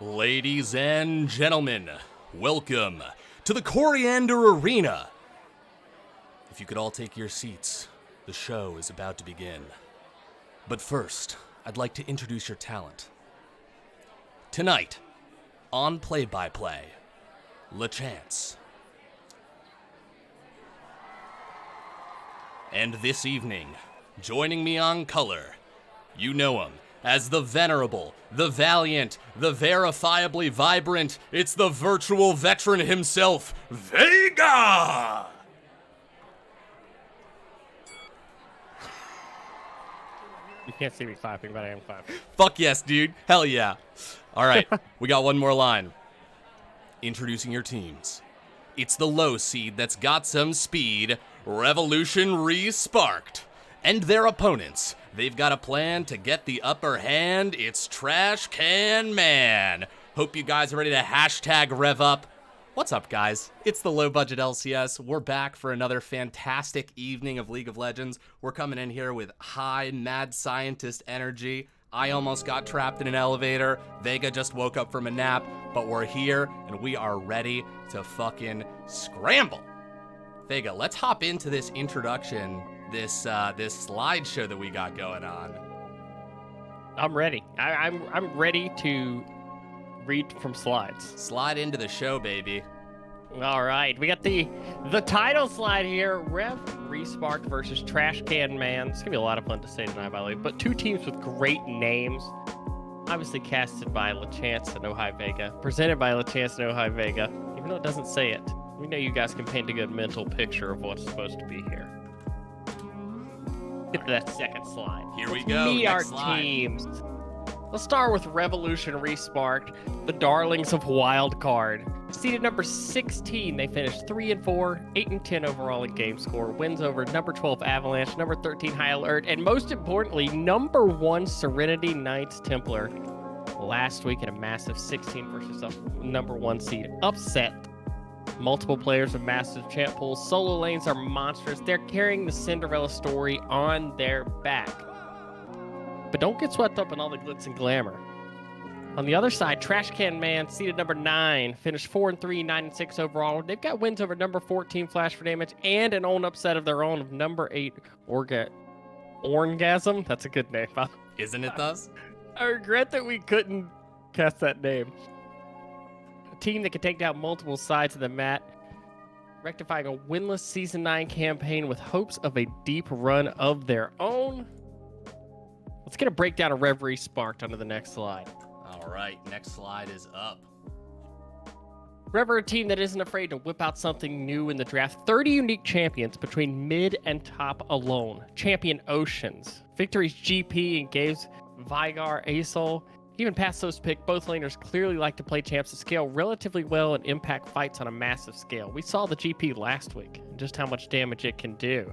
Ladies and gentlemen, welcome to the Coriander Arena. If you could all take your seats, the show is about to begin. But first, I'd like to introduce your talent. Tonight, on play-by-play, LeChance. And this evening, joining me on color, you know him as the venerable, the valiant, the verifiably vibrant, it's the virtual veteran himself, Vega! You can't see me clapping, but I am clapping. Fuck yes, dude. Hell yeah. All right, we got one more line. Introducing your teams. It's the low seed that's got some speed, Revolution Resparked. And their opponents, they've got a plan to get the upper hand. It's Trashcanman. Hope you guys are ready to hashtag rev up. What's up, guys? It's the low budget LCS. We're back for another fantastic evening of League of Legends. We're coming in here with high mad scientist energy. I almost got trapped in an elevator. Vega just woke up from a nap, but we're here and we are ready to fucking scramble. Vega, let's hop into this introduction, this slideshow that we got going on. I'm ready. I'm ready to read from slides. Slide into the show, baby. All right, we got the title slide here. REV Resparked versus Trashcanman. It's gonna be a lot of fun to say tonight, by the way. But two teams with great names. Obviously casted by LeChance and Ohio Vega. Presented by LeChance and Ohio Vega. Even though it doesn't say it, we know you guys can paint a good mental picture of what's supposed to be here. Get to that second slide. Here we go. Meet our Next slide. teams. Let's start with Revolution Resparked, the darlings of Wild Card. Seeded number 16, they finished 3-4, 8-10 overall in game score. Wins over number 12 Avalanche, number 13 High Alert, and most importantly, number 1 Serenity Knights Templar. Last week in a massive 16 versus number 1 seed upset. Multiple players with massive champ pools. Solo lanes are monstrous. They're carrying the Cinderella story on their back. But don't get swept up in all the glitz and glamour. On the other side, Trashcanman, seeded number 9, finished 4-3, 9-6 overall. They've got wins over number 14 Flash for Damage and an own upset of their own of number 8 Orgasm. That's a good name. Isn't it thus? I regret that we couldn't cast that name. A team that can take down multiple sides of the mat, rectifying a winless Season 9 campaign with hopes of a deep run of their own. Let's get a breakdown of REV Resparked onto the next slide. All right, next slide is up. REV are a team that isn't afraid to whip out something new in the draft. 30 unique champions between mid and top alone. Champion Oceans, Victory's GP and Gabe's Vigar, Asol. Even past those picks, both laners clearly like to play champs to scale relatively well and impact fights on a massive scale. We saw the GP last week and just how much damage it can do.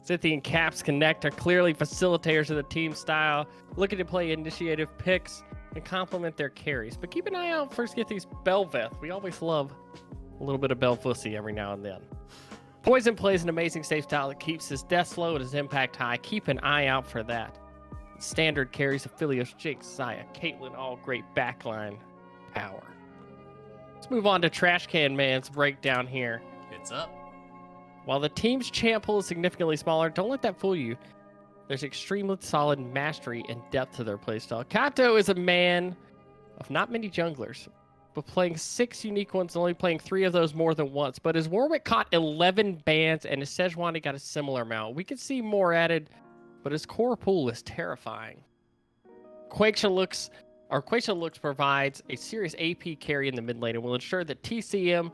Zithy and Caps Connect are clearly facilitators of the team style, looking to play initiative picks and complement their carries. But keep an eye out for these Belveth. We always love a little bit of Belfussy every now and then. Poison plays an amazing safe style that keeps his death low and his impact high. Keep an eye out for that. Standard carries Aphelios, Jake, Xayah, Caitlyn, all great backline power. Let's move on to Trashcanman's breakdown here. It's up. While the team's champ pool is significantly smaller, don't let that fool you. There's extremely solid mastery and depth to their playstyle. Kato is a man of not many junglers, but playing 6 unique ones and only playing 3 of those more than once. But his Warwick caught 11 bans and his Sejuani got a similar amount. We could see more added, but his core pool is terrifying. Quakecia Looks provides a serious AP carry in the mid lane and will ensure that TCM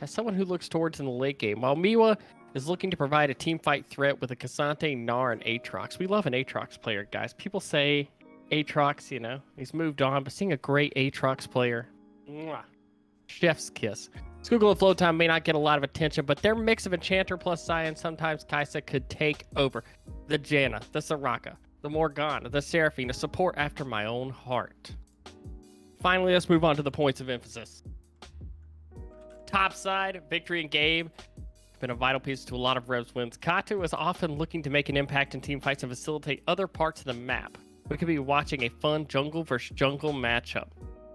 has someone who looks towards in the late game, while Miwa is looking to provide a team fight threat with a Cassante, Gnar, and Aatrox. We love an Aatrox player, guys. People say Aatrox, he's moved on, but seeing a great Aatrox player, mwah, chef's kiss. Skoogle and Flowtime may not get a lot of attention, but their mix of Enchanter plus Sion, sometimes Kai'Sa could take over. The Janna, the Soraka, the Morgana, the Seraphine, a support after my own heart. Finally, let's move on to the points of emphasis. Top side, Victory and Gabe have been a vital piece to a lot of REV's wins. Kato is often looking to make an impact in team fights and facilitate other parts of the map. We could be watching a fun jungle versus jungle matchup.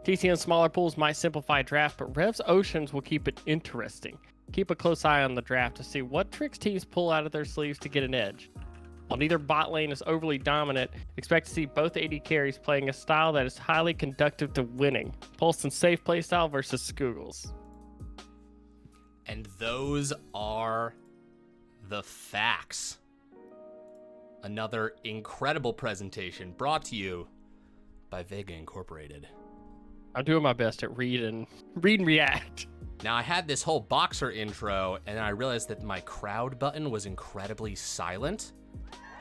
TCN's smaller pools might simplify draft, but Rev's Oceans will keep it interesting. Keep a close eye on the draft to see what tricks teams pull out of their sleeves to get an edge. While neither bot lane is overly dominant, expect to see both AD carries playing a style that is highly conducive to winning. Pulse and safe playstyle versus Skoogles. And those are the facts. Another incredible presentation brought to you by Vega Incorporated. I'm doing my best at read and react. Now, I had this whole boxer intro, and I realized that my crowd button was incredibly silent.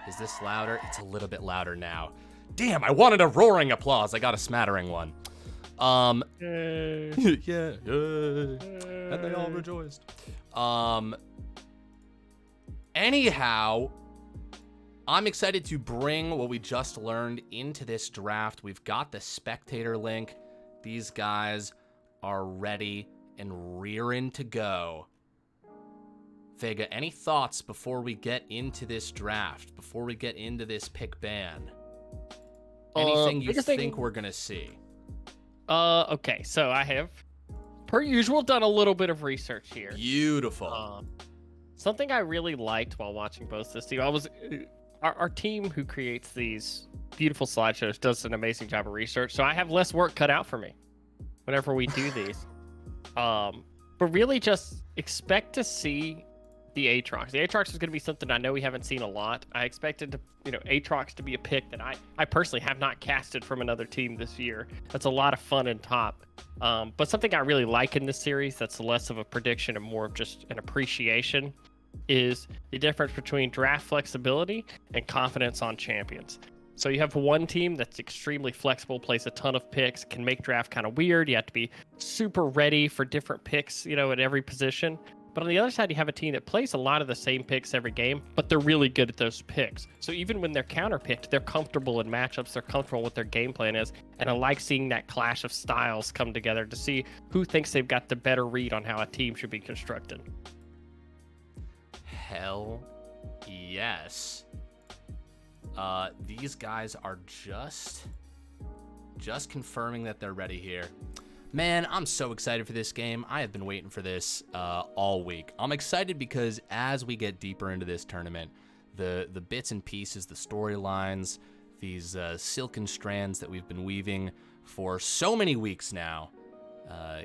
Is this louder? It's a little bit louder now. Damn, I wanted a roaring applause. I got a smattering one. Yeah, and they all rejoiced. Anyhow, I'm excited to bring what we just learned into this draft. We've got the spectator link. These guys are ready and rearing to go. Vega, any thoughts before we get into this draft, before we get into this pick ban? Anything you think we're going to see? Okay, so I have, per usual, done a little bit of research here. Beautiful. Something I really liked while watching both this team, our team who creates these beautiful slideshows does an amazing job of research, so I have less work cut out for me whenever we do these. But really just expect to see the Aatrox. The Aatrox is going to be something I know we haven't seen a lot. I expected to, Aatrox to be a pick that I personally have not casted from another team this year. That's a lot of fun and top. But something I really like in this series that's less of a prediction and more of just an appreciation is the difference between draft flexibility and confidence on champions. So you have one team that's extremely flexible, plays a ton of picks, can make draft kind of weird. You have to be super ready for different picks, at every position. But on the other side, you have a team that plays a lot of the same picks every game, but they're really good at those picks. So even when they're counterpicked, they're comfortable in matchups, they're comfortable with their game plan is. And I like seeing that clash of styles come together to see who thinks they've got the better read on how a team should be constructed. Hell yes. These guys are just confirming that they're ready here. Man, I'm so excited for this game. I have been waiting for this all week. I'm excited because as we get deeper into this tournament, the bits and pieces, the storylines, these silken strands that we've been weaving for so many weeks now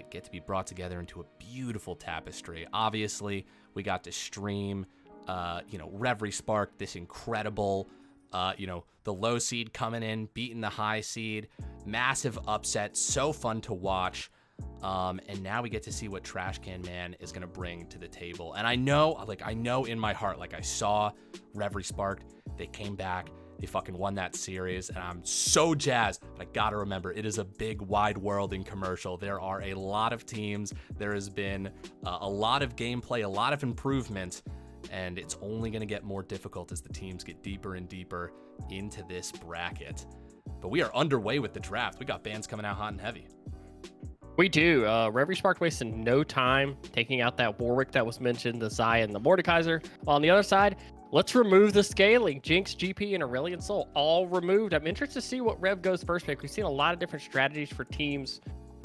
get to be brought together into a beautiful tapestry. Obviously, we got to stream, REV Resparked, this incredible, the low seed coming in, beating the high seed, massive upset, so fun to watch. And now we get to see what Trashcanman is going to bring to the table. And I know in my heart, I saw REV Resparked, they came back, they fucking won that series, and I'm so jazzed. But I gotta remember, it is a big, wide world in commercial. There are a lot of teams. There has been a lot of gameplay, a lot of improvement, and it's only going to get more difficult as the teams get deeper and deeper into this bracket. But we are underway with the draft. We got bans coming out hot and heavy. We do. REV Resparked wasting no time taking out that Warwick that was mentioned, the Zaya and the Mordekaiser. While on the other side, let's remove the scaling. Jinx, GP, and Aurelion Sol all removed. I'm interested to see what Rev goes first pick. We've seen a lot of different strategies for teams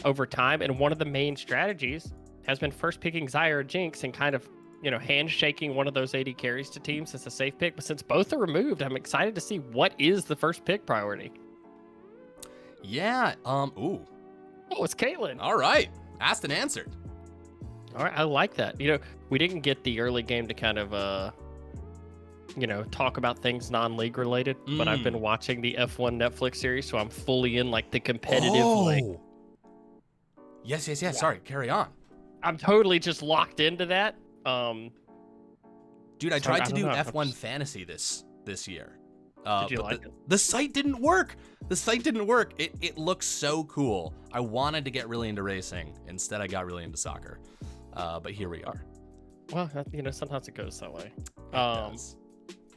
over time, and one of the main strategies has been first picking Zaya or Jinx and kind of handshaking one of those AD carries to teams as a safe pick. But since both are removed, I'm excited to see what is the first pick priority. Yeah. Oh, it's Caitlyn. All right. Asked and answered. All right. I like that. We didn't get the early game to kind of, talk about things non-league related, but I've been watching the F1 Netflix series, so I'm fully in the competitive. Yes. Yeah. Sorry. Carry on. I'm totally just locked into that. Dude, I tried to do F1 Fantasy this year. Did you like it? The site didn't work. It looks so cool. I wanted to get really into racing. Instead, I got really into soccer. But here we are. Well, sometimes it goes that way.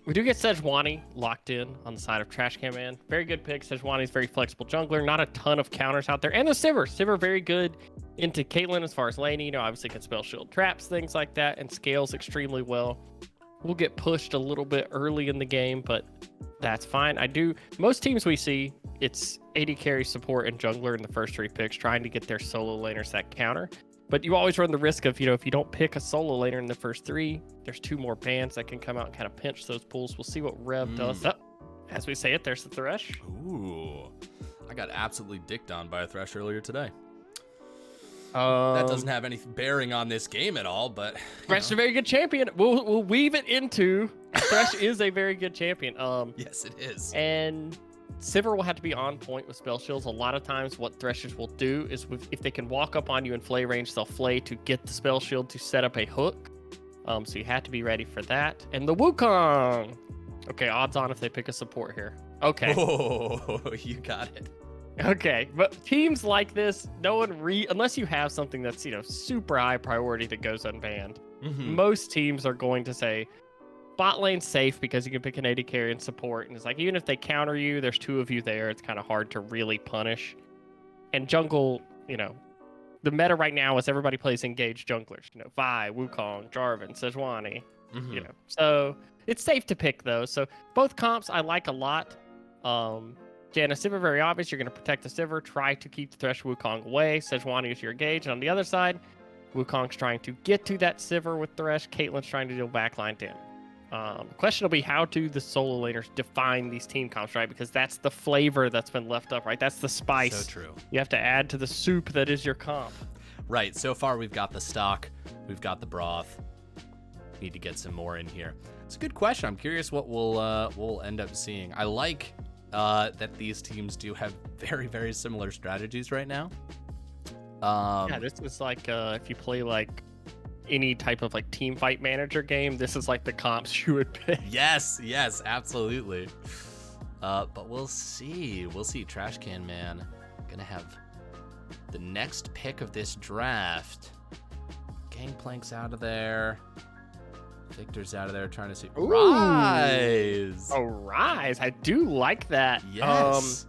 We do get Sejuani locked in on the side of Trashcanman. Very good pick. Sejuani's very flexible jungler. Not a ton of counters out there. And the Sivir. Sivir very good into Caitlyn as far as laning. Obviously can spell shield traps, things like that, and scales extremely well. We'll get pushed a little bit early in the game, but that's fine. Most teams we see it's AD carry, support, and jungler in the first 3 picks, trying to get their solo laners that counter. But you always run the risk of, if you don't pick a solo laner in the first 3, there's 2 more bans that can come out and kind of pinch those pools. We'll see what Rev does. Oh, as we say it, there's the Thresh. Ooh, I got absolutely dicked on by a Thresh earlier today. That doesn't have any bearing on this game at all, but Thresh is a very good champion. We'll weave it into Thresh is a very good champion. Yes, it is. And Sivir will have to be on point with spell shields. A lot of times what Threshers will do is if they can walk up on you in flay range, they'll flay to get the spell shield to set up a hook. So you have to be ready for that. And the Wukong. Okay, odds on if they pick a support here. Okay. Oh, you got it. Okay, but teams like this, no one unless you have something that's, super high priority that goes unbanned. Most teams are going to say bot lane safe because you can pick an AD carry and support, and it's like even if they counter you, there's 2 of you there. It's kind of hard to really punish. And jungle, the meta right now is everybody plays engaged junglers. Vi, Wukong, Jarvan, Sejuani. So it's safe to pick those. So both comps I like a lot. Janna, Sivir, very obvious. You're going to protect the Sivir. Try to keep the Thresh Wukong away. Sejuani is your engage. And on the other side, Wukong's trying to get to that Sivir with Thresh. Caitlyn's trying to deal backline to him. The question will be, how do the solo laners define these team comps, right? Because that's the flavor that's been left up, right? That's the spice. So true. You have to add to the soup that is your comp. Right. So far, we've got the stock. We've got the broth. Need to get some more in here. It's a good question. I'm curious what we'll end up seeing. I like that these teams do have very, very similar strategies right now. Yeah, this is like if you play like any type of like team fight manager game, this is like the comps you would pick. Yes, absolutely. But we'll see. Trashcanman gonna have the next pick of this draft. Gangplank's out of there. Victor's out of there trying to see. Ooh. Rise! Oh, Rise. I do like that. Yes.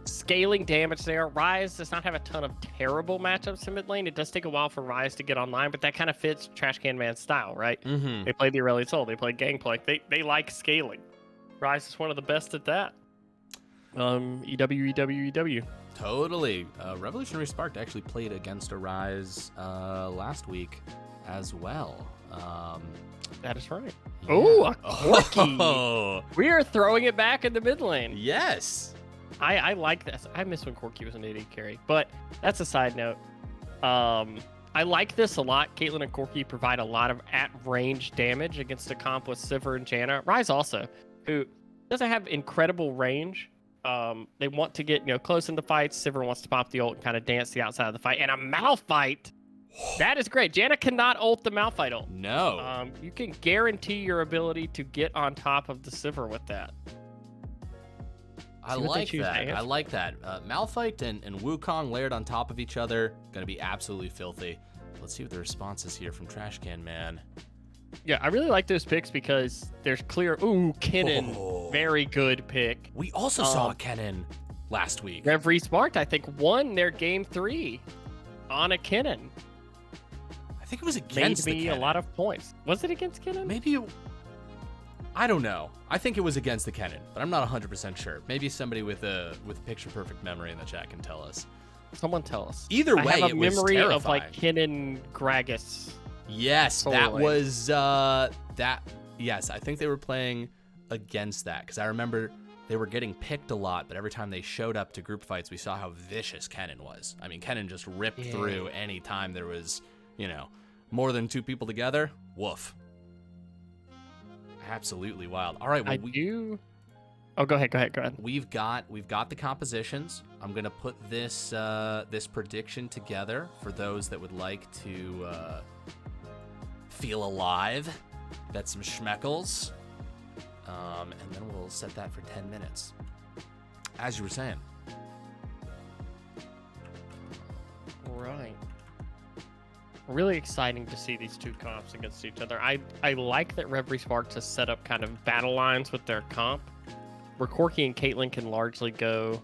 Scaling damage there. Rise does not have a ton of terrible matchups in mid lane. It does take a while for Rise to get online, but that kind of fits Trashcanman's style, right? They play the Irelia Soul. They play Gangplank. They like scaling. Rise is one of the best at that. EW. Totally. Revolution Resparked actually played against a Rise last week as well. That is right. Yeah. Oh, a Corki. Oh. We are throwing it back in the mid lane. Yes. I like this. I miss when Corki was an AD carry, but that's a side note. I like this a lot. Caitlyn and Corki provide a lot of at-range damage against a comp with Sivir and Janna. Rise also, who doesn't have incredible range. They want to get close into fights. Sivir wants to pop the ult and kind of dance the outside of the fight. And a Malphite, that is great. Janna cannot ult the Malphite ult. No. You can guarantee your ability to get on top of the Sivir with that. I like that. Malphite and Wukong layered on top of each other, gonna be absolutely filthy. Let's see what the response is here from Trashcanman. Yeah, I really like those picks because there's clear. Ooh, Kennen, very good pick. We also saw Kennen last week. Rev Resparked, I think, won their game 3 on a Kennen. I think it was against Made me the a lot of points. Was it against Kennen? Maybe. I don't know. I think it was against the Kennen, but I'm not 100% sure. Maybe somebody with picture perfect memory in the chat can tell us. Someone tell us. Either way, I have a it was memory terrifying. of like Kennen Gragas. Yes, Totally. that was that. Yes, I think they were playing against that because I remember they were getting picked a lot, but every time they showed up to group fights, we saw how vicious Kennen was. I mean, Kennen just ripped through any time there was, more than 2 people together. Woof. Absolutely wild. All right, well, Oh, go ahead. We've got the compositions. I'm gonna put this this prediction together for those that would like to feel alive, bet some schmeckles, and then we'll set that for 10 minutes. As you were saying. Right. Really exciting to see these 2 comps against each other. I like that Rev Resparked has set up kind of battle lines with their comp, where Corki and Caitlyn can largely go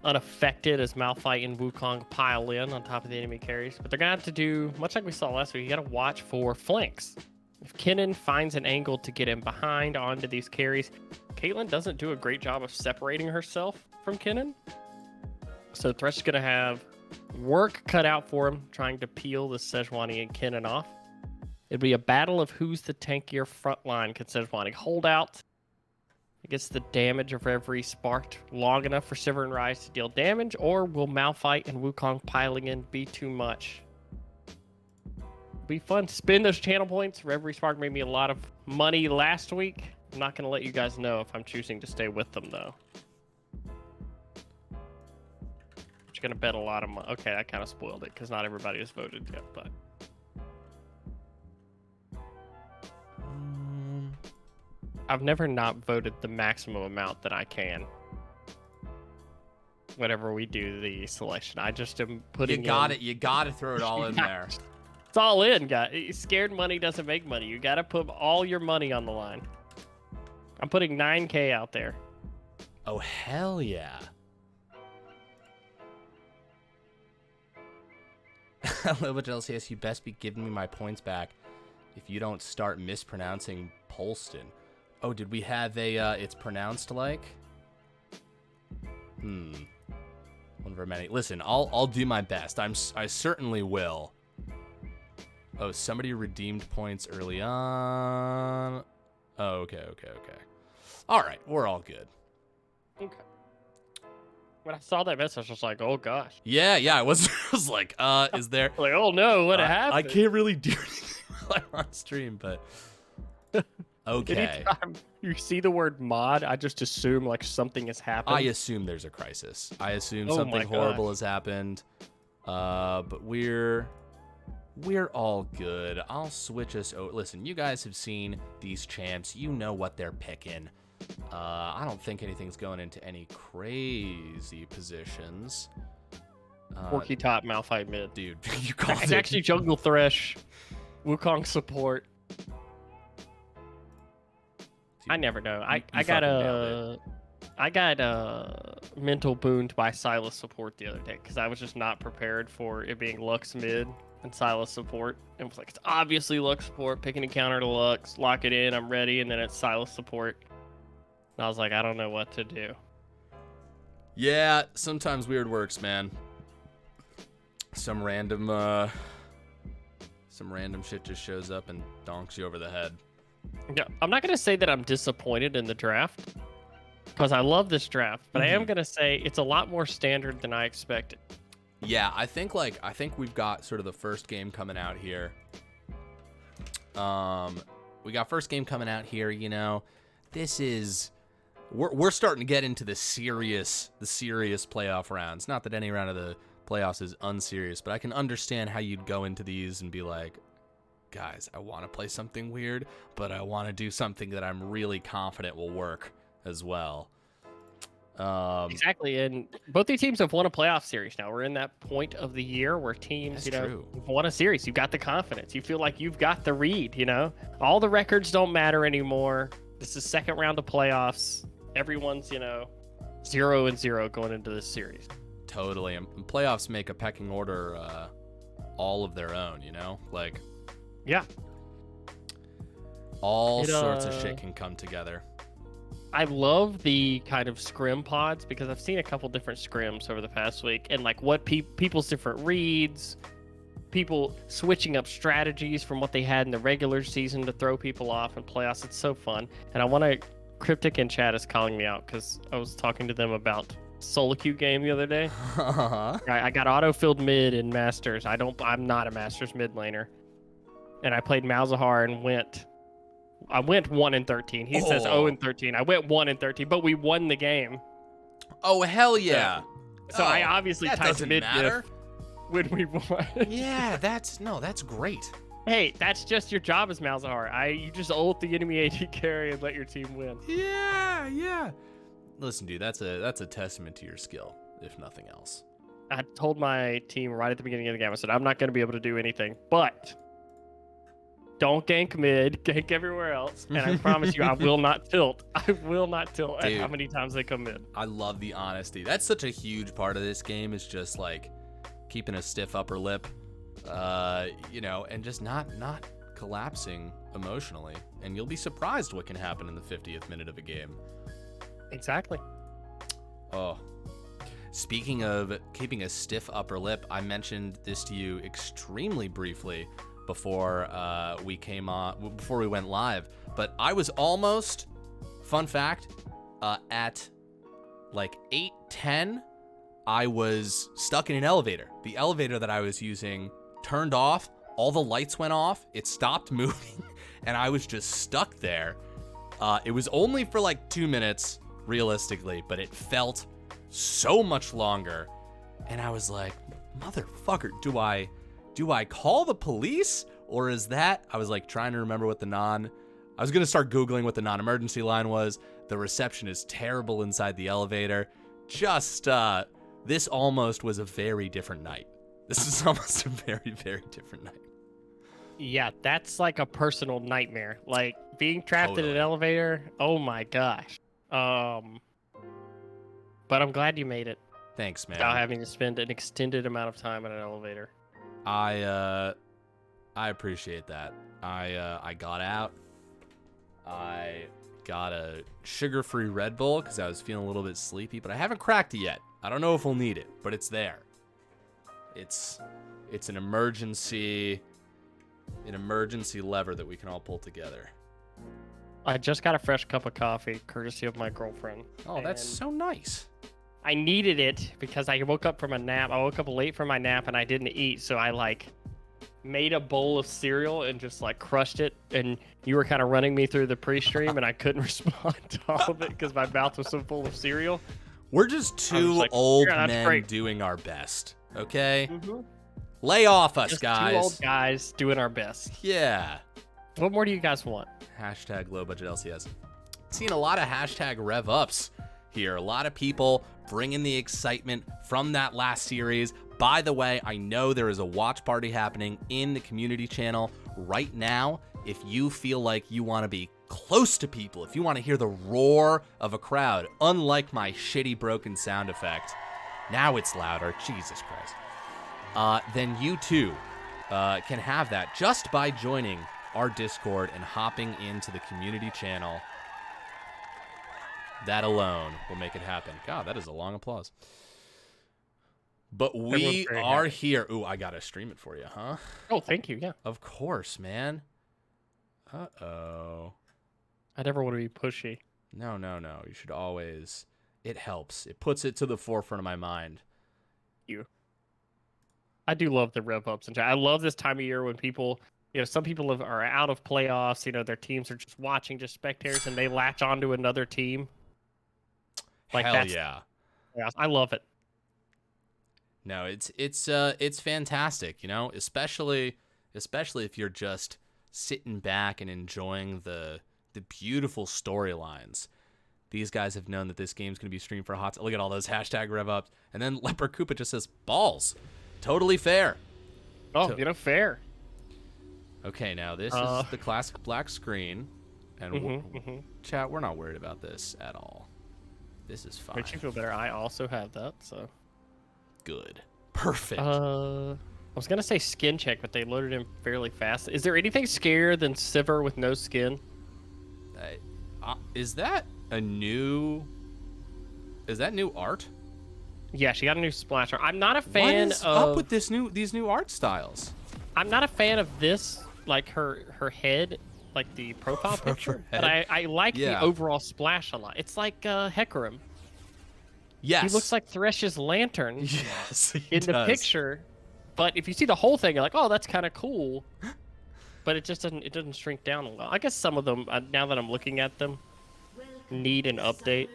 unaffected as Malphite and Wukong pile in on top of the enemy carries. But they're going to have to do, much like we saw last week, you got to watch for flanks. If Kennen finds an angle to get in behind onto these carries, Caitlyn doesn't do a great job of separating herself from Kennen. So Thresh is going to have work cut out for him trying to peel the Sejuani and Kennen off. It'll be a battle of who's the tankier front line. Can Sejuani hold out against the damage of REV Resparked long enough for Sivir and Rise to deal damage, or will Malphite and Wukong piling in be too much? Be fun. Spend those channel points. REV Resparked made me a lot of money last week. I'm not going to let you guys know if I'm choosing to stay with them, though. Just going to bet a lot of money. Okay, I kind of spoiled it because not everybody has voted yet, but... I've never not voted the maximum amount that I can. Whenever we do the selection, I just am putting You got to throw it all in there. It's all in, guys. Scared money doesn't make money. You got to put all your money on the line. I'm putting 9K out there. Oh, hell yeah. A little bit LCS, you best be giving me my points back if you don't start mispronouncing Polston. Oh, did we have a, it's pronounced like? One of our many. Listen, I'll do my best. I certainly will. Oh, somebody redeemed points early on. Oh, okay. All right, we're all good. Okay. When I saw that message, I was like, oh gosh. Yeah, I was like, is there... like, oh no, what happened? I can't really do anything while I'm on stream, but... Okay. Anytime you see the word mod, I just assume like something has happened. I assume there's a crisis. I assume Oh something my horrible gosh. has happened. But we're all good. I'll switch us. Oh, listen, you guys have seen these champs. You know what they're picking. I don't think anything's going into any crazy positions. Porky top, Malphite mid. Dude, you called It's it. actually jungle Thresh, Wukong support. Dude, I never know. you I got fucking nailed a mental boon by Silas support the other day because I was just not prepared for it being Lux mid and Silas support. It was like, it's obviously Lux support, pick an encounter to Lux, lock it in, I'm ready, and then it's Silas support. And I was like, I don't know what to do. Yeah, sometimes weird works, man. Some random shit just shows up and donks you over the head. Yeah, I'm not gonna say that I'm disappointed in the draft because I love this draft, but I am gonna say it's a lot more standard than I expected. Yeah, I think we've got sort of the first game coming out here. We got first game coming out here. You know, this is we're starting to get into the serious playoff rounds. Not that any round of the playoffs is unserious, but I can understand how you'd go into these and be like, guys, I want to play something weird, but I want to do something that I'm really confident will work as well. Exactly, and both these teams have won a playoff series now. We're in that point of the year where teams, That's true. you've won a series. You've got the confidence. You feel like you've got the read, you know? All the records don't matter anymore. This is second round of playoffs. Everyone's, 0-0 going into this series. Totally. And playoffs make a pecking order all of their own, you know? Like, yeah. All sorts of shit can come together. I love the kind of scrim pods because I've seen a couple different scrims over the past week and like what people's different reads, people switching up strategies from what they had in the regular season to throw people off in playoffs. It's so fun. And I want to, Cryptic in chat is calling me out because I was talking to them about solo queue game the other day. I got auto-filled mid in Masters. I'm not a Masters mid laner. And I played Malzahar and I went 1-13. He says 0-13. I went 1-13, but we won the game. Oh, hell yeah. So I obviously typed mid matter. When we won. Yeah, that's great. Hey, that's just your job as Malzahar. You just ult the enemy AD carry and let your team win. Yeah. Listen, dude, that's a testament to your skill, if nothing else. I told my team right at the beginning of the game, I said, I'm not going to be able to do anything, but don't gank mid, gank everywhere else, and I promise you, I will not tilt. I will not tilt at how many times they come in. I love the honesty. That's such a huge part of this game is just like keeping a stiff upper lip, and just not collapsing emotionally. And you'll be surprised what can happen in the 50th minute of a game. Exactly. Oh. Speaking of keeping a stiff upper lip, I mentioned this to you extremely briefly before before we went live, but I was almost, fun fact, at like 8:10, I was stuck in an elevator. The elevator that I was using turned off, all the lights went off, it stopped moving, and I was just stuck there. It was only for like 2 minutes, realistically, but it felt so much longer, and I was like, motherfucker, do I call the police, or is that, I was like trying to remember what I was gonna start Googling what the non-emergency line was. The reception is terrible inside the elevator. Just, this almost was a very different night. This is almost a very, very different night. Yeah, that's like a personal nightmare. Like being trapped in an Totally. elevator. Oh my gosh. But I'm glad you made it Thanks, man. without having to spend an extended amount of time in an elevator. I appreciate that. I got out. I got a sugar-free Red Bull because I was feeling a little bit sleepy, but I haven't cracked it yet. I don't know if we'll need it, but it's there. It's an emergency lever that we can all pull together. I just got a fresh cup of coffee, courtesy of my girlfriend. Oh, that's and so nice. I needed it because I woke up from a nap. I woke up late from my nap and I didn't eat, so I like made a bowl of cereal and just like crushed it. And you were kind of running me through the pre-stream, and I couldn't respond to all of it because my mouth was so full of cereal. We're just I was two like, old "Yeah, that's men great." doing our best, okay? Mm-hmm. Lay off us, Just guys. 2 old guys doing our best. Yeah. What more do you guys want? Hashtag low budget LCS. Seeing a lot of hashtag rev ups here. A lot of people bringing the excitement from that last series. By the way, I know there is a watch party happening in the community channel right now. If you feel like you want to be close to people, if you want to hear the roar of a crowd, unlike my shitty broken sound effect, now it's louder, Jesus Christ, then you too can have that just by joining our Discord and hopping into the community channel. That alone will make it happen. God, that is a long applause. But we are here. Ooh, I gotta stream it for you, huh? Oh, thank you. Yeah. Of course, man. Uh-oh. I never want to be pushy. No. You should always... It helps. It puts it to the forefront of my mind. I do love the rev ups. And I love this time of year when people, some people are out of playoffs. Their teams are just watching, just spectators, and they latch onto another team. Hell yeah. I love it. No, it's fantastic, especially if you're just sitting back and enjoying the beautiful storylines. These guys have known that this game's going to be streamed for a hot... Look at all those hashtag rev ups. And then Leper Koopa just says, balls. Totally fair. Oh, fair. Okay, now this is the classic black screen. And chat, we're not worried about this at all. This is fine. Makes you feel better. I also have that, so... Good. Perfect. I was going to say skin check, but they loaded in fairly fast. Is there anything scarier than Sivir with no skin? Is that new art? Yeah, she got a new splash art. I'm not a fan what is of... up with these new art styles? I'm not a fan of this, like her head, like the profile picture. But I like the overall splash a lot. It's like Hecarim. Yes. He looks like Thresh's lantern. Yes, in the picture. But if you see the whole thing, you're like, oh, that's kind of cool. But it just doesn't shrink down a lot. I guess some of them, now that I'm looking at them, need an update.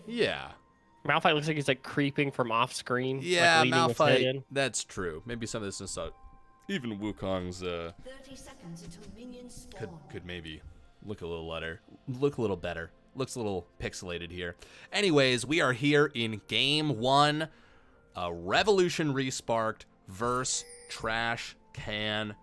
Yeah. Malphite looks like he's like creeping from off screen. Yeah, like, Malphite. That's true. Maybe some of this is even Wukong's could maybe look a little better. Looks a little pixelated here. Anyways, we are here in game 1, Revolution Resparked versus Trashcanman.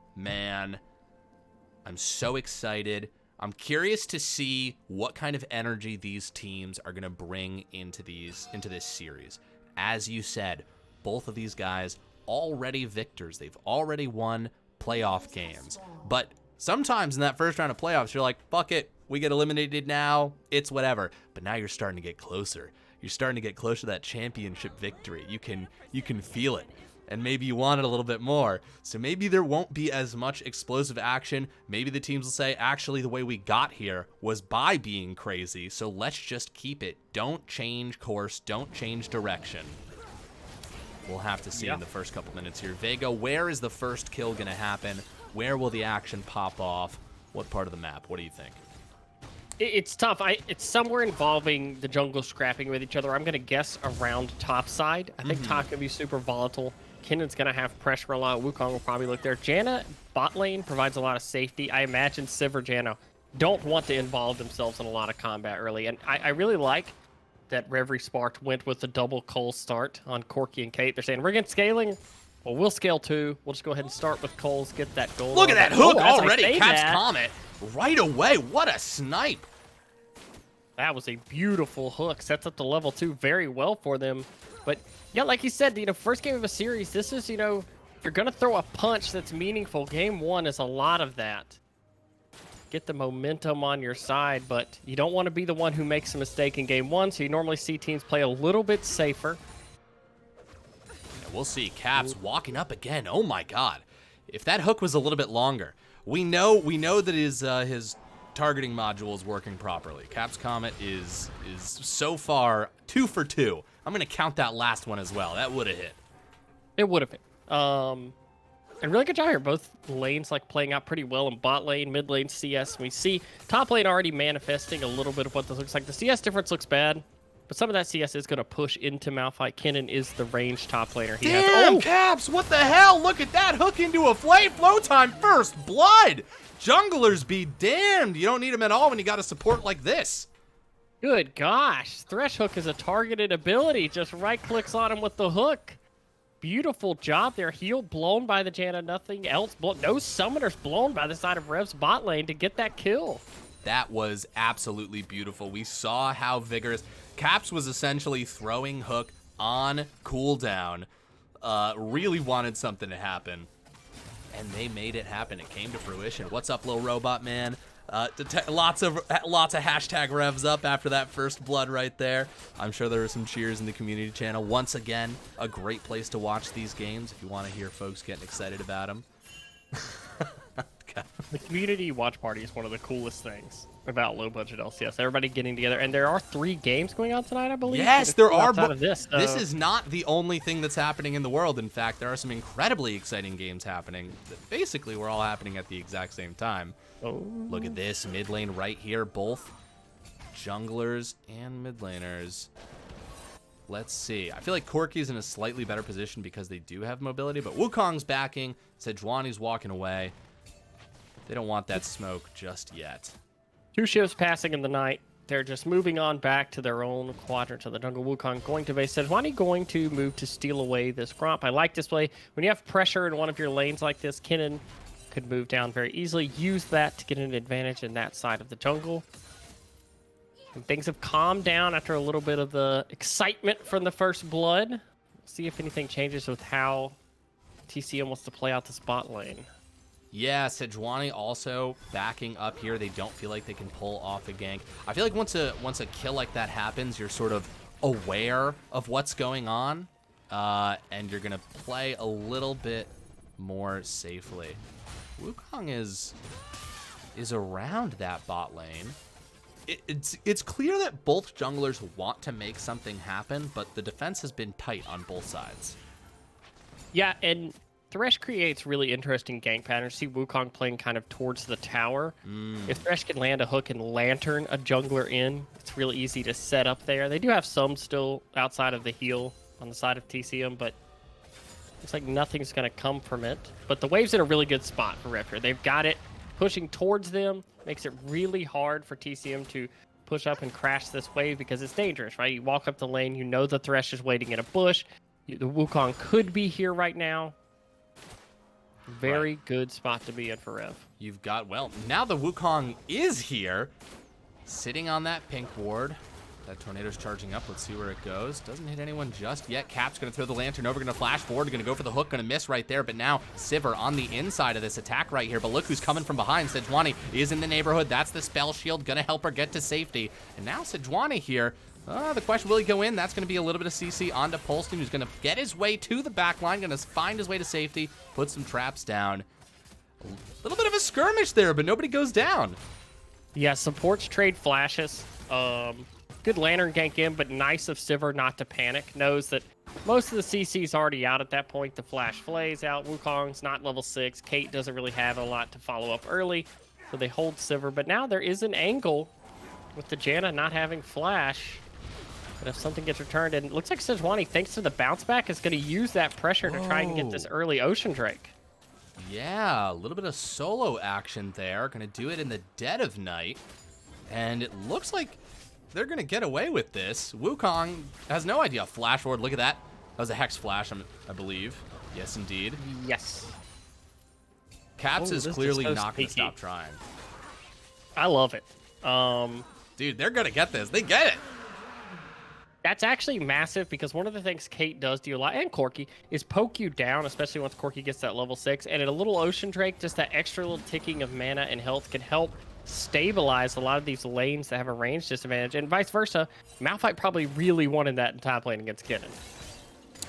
I'm so excited. I'm curious to see what kind of energy these teams are going to bring into this series. As you said, both of these guys already victors. They've already won playoff games. But sometimes in that first round of playoffs, you're like, fuck it. we get eliminated now, it's whatever. But now you're starting to get closer. You're starting to get closer to that championship victory. You can feel it. And maybe you want it a little bit more. So maybe there won't be as much explosive action. Maybe the teams will say, actually, the way we got here was by being crazy, so let's just keep it. Don't change course. Don't change direction. We'll have to see in the first couple minutes here. Vega, where is the first kill going to happen? Where will the action pop off? What part of the map? What do you think? It's tough. It's somewhere involving the jungle scrapping with each other. I'm going to guess around top side. I think top can be super volatile. Kinnon's going to have pressure a lot. Wukong will probably look there. Janna, bot lane, provides a lot of safety. I imagine Civ or Janna don't want to involve themselves in a lot of combat early. And I really like that REV Resparked went with the double Cole start on Corki and Kate. They're saying, we're against scaling. Well, we'll scale too. We'll just go ahead and start with Coles, get that goal. Look at that hook already. Caps Comet right away. What a snipe. That was a beautiful hook. Sets up the level 2 very well for them. But yeah, like you said, first game of a series, this is, if you're going to throw a punch that's meaningful, game 1 is a lot of that. Get the momentum on your side, but you don't want to be the one who makes a mistake in game 1, so you normally see teams play a little bit safer. Yeah, we'll see. Caps walking up again. Oh my god. If that hook was a little bit longer, we know that his targeting module is working properly. Caps Comet is so far 2 for 2. I'm going to count that last one as well. That would have hit. It would have hit. And really good job here. Both lanes playing out pretty well in bot lane, mid lane, CS. We see top lane already manifesting a little bit of what this looks like. The CS difference looks bad, but some of that CS is going to push into Malphite. Kinnon is the range top laner. Damn, Caps, what the hell? Look at that hook into a flame. Flow time first blood. Junglers be damned. You don't need them at all when you got a support like this. Good gosh. Thresh hook is a targeted ability. Just right clicks on him with the hook. Beautiful job there. Heal blown by the Janna. Nothing else. No summoners blown by the side of Rev's bot lane to get that kill. That was absolutely beautiful. We saw how vigorous. Caps was essentially throwing hook on cooldown. Really wanted something to happen. And they made it happen. It came to fruition. What's up, little robot man? Lots of hashtag revs up after that first blood right there. I'm sure there were some cheers in the community channel. Once again, a great place to watch these games if you want to hear folks getting excited about them. The community watch party is one of the coolest things about low budget LCS. Everybody getting together, and there are 3 games going on tonight, I believe. Yes, there are. This is not the only thing that's happening in the world. In fact, there are some incredibly exciting games happening that basically were all happening at the exact same time. Oh. Look at this mid lane right here, both junglers and mid laners. Let's see. I feel like Corki's in a slightly better position because they do have mobility, but Wukong's backing. Sejuani's walking away. They don't want that smoke just yet. 2 ships passing in the night. They're just moving on back to their own quadrant to the jungle. Wukong going to base. Sejuani going to move to steal away this Gromp. I like this play. When you have pressure in one of your lanes like this, Kinnon could move down very easily. Use that to get an advantage in that side of the jungle. And things have calmed down after a little bit of the excitement from the first blood. We'll see if anything changes with how TCM wants to play out this bot lane. Yeah, Sejuani also backing up here. They don't feel like they can pull off a gank. I feel like once a kill like that happens, you're sort of aware of what's going on, and you're gonna play a little bit more safely. Wukong is around that bot lane. It's clear that both junglers want to make something happen, but the defense has been tight on both sides. Yeah, and Thresh creates really interesting gank patterns. See Wukong playing kind of towards the tower. If Thresh can land a hook and lantern a jungler in, it's really easy to set up there. They do have some still outside of the heal on the side of TCM, but looks like nothing's going to come from it. But the wave's in a really good spot for Raptor. They've got it pushing towards them. Makes it really hard for TCM to push up and crash this wave because it's dangerous, right? You walk up the lane, you know the Thresh is waiting in a bush. The Wukong could be here right now. Very good spot to be in for Rev. You've got, well, now the Wukong is here, sitting on that pink ward. That tornado's charging up. Let's see where it goes. Doesn't hit anyone just yet. Cap's going to throw the lantern over, going to flash forward, going to go for the hook, going to miss right there. But now Sivir on the inside of this attack right here. But look who's coming from behind. Sejuani is in the neighborhood. That's the spell shield, going to help her get to safety. And now Sejuani here. The question, will he go in? That's going to be a little bit of CC onto Polston, who's going to get his way to the back line, going to find his way to safety, put some traps down. A little bit of a skirmish there, but nobody goes down. Yeah, supports trade flashes. Good lantern gank in, but nice of Sivir not to panic. Knows that most of the CC's already out at that point. The flash flays out. Wukong's not level 6. Kate doesn't really have a lot to follow up early, so they hold Sivir. But now there is an angle with the Janna not having flash. But if something gets returned, and it looks like Sejuani, thanks to the bounce back, is going to use that pressure to try and get this early Ocean Drake. Yeah, a little bit of solo action there. Going to do it in the dead of night. And it looks like they're going to get away with this. Wukong has no idea. Flash forward. Look at that. That was a Hex Flash, I believe. Yes, indeed. Yes. Caps is clearly not going to stop trying. I love it. Dude, they're going to get this. They get it. That's actually massive because one of the things Kate does to you a lot, and Corki, is poke you down, especially once Corki gets that level 6. And in a little Ocean Drake, just that extra little ticking of mana and health can help stabilize a lot of these lanes that have a range disadvantage. And vice versa, Malphite probably really wanted that in top lane against Kennen.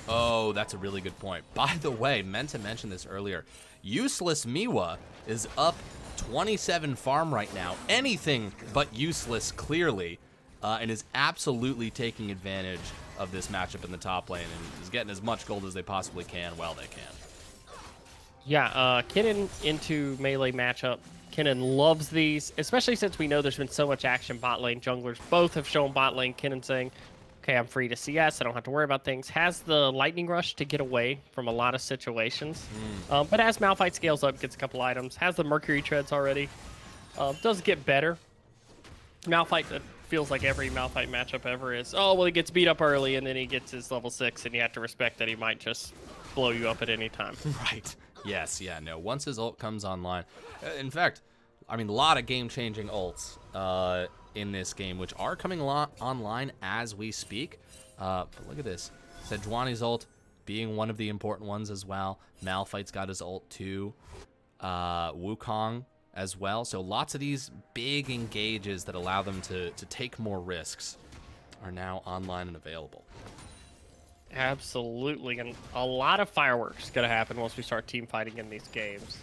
Oh, that's a really good point. By the way, meant to mention this earlier. Useless Miwa is up 27 farm right now. Anything but useless, clearly. And is absolutely taking advantage of this matchup in the top lane and is getting as much gold as they possibly can while they can. Yeah, Kennen into melee matchup. Kennen loves these, especially since we know there's been so much action bot lane. Junglers both have shown bot lane. Kennen saying, okay, I'm free to CS. I don't have to worry about things. Has the Lightning Rush to get away from a lot of situations. But as Malphite scales up, gets a couple items. Has the Mercury Treads already. Does get better. Malphite feels like every Malphite matchup ever is, oh, well, he gets beat up early, and then he gets his level 6, and you have to respect that he might just blow you up at any time. Right. Yes, yeah, no. Once his ult comes online. In fact, I mean, a lot of game-changing ults in this game, which are coming online as we speak. But look at this. Sejuani's ult being one of the important ones as well. Malphite's got his ult too. Wukong as well. So lots of these big engages that allow them to take more risks are now online and available. Absolutely, and a lot of fireworks going to happen once we start team fighting in these games.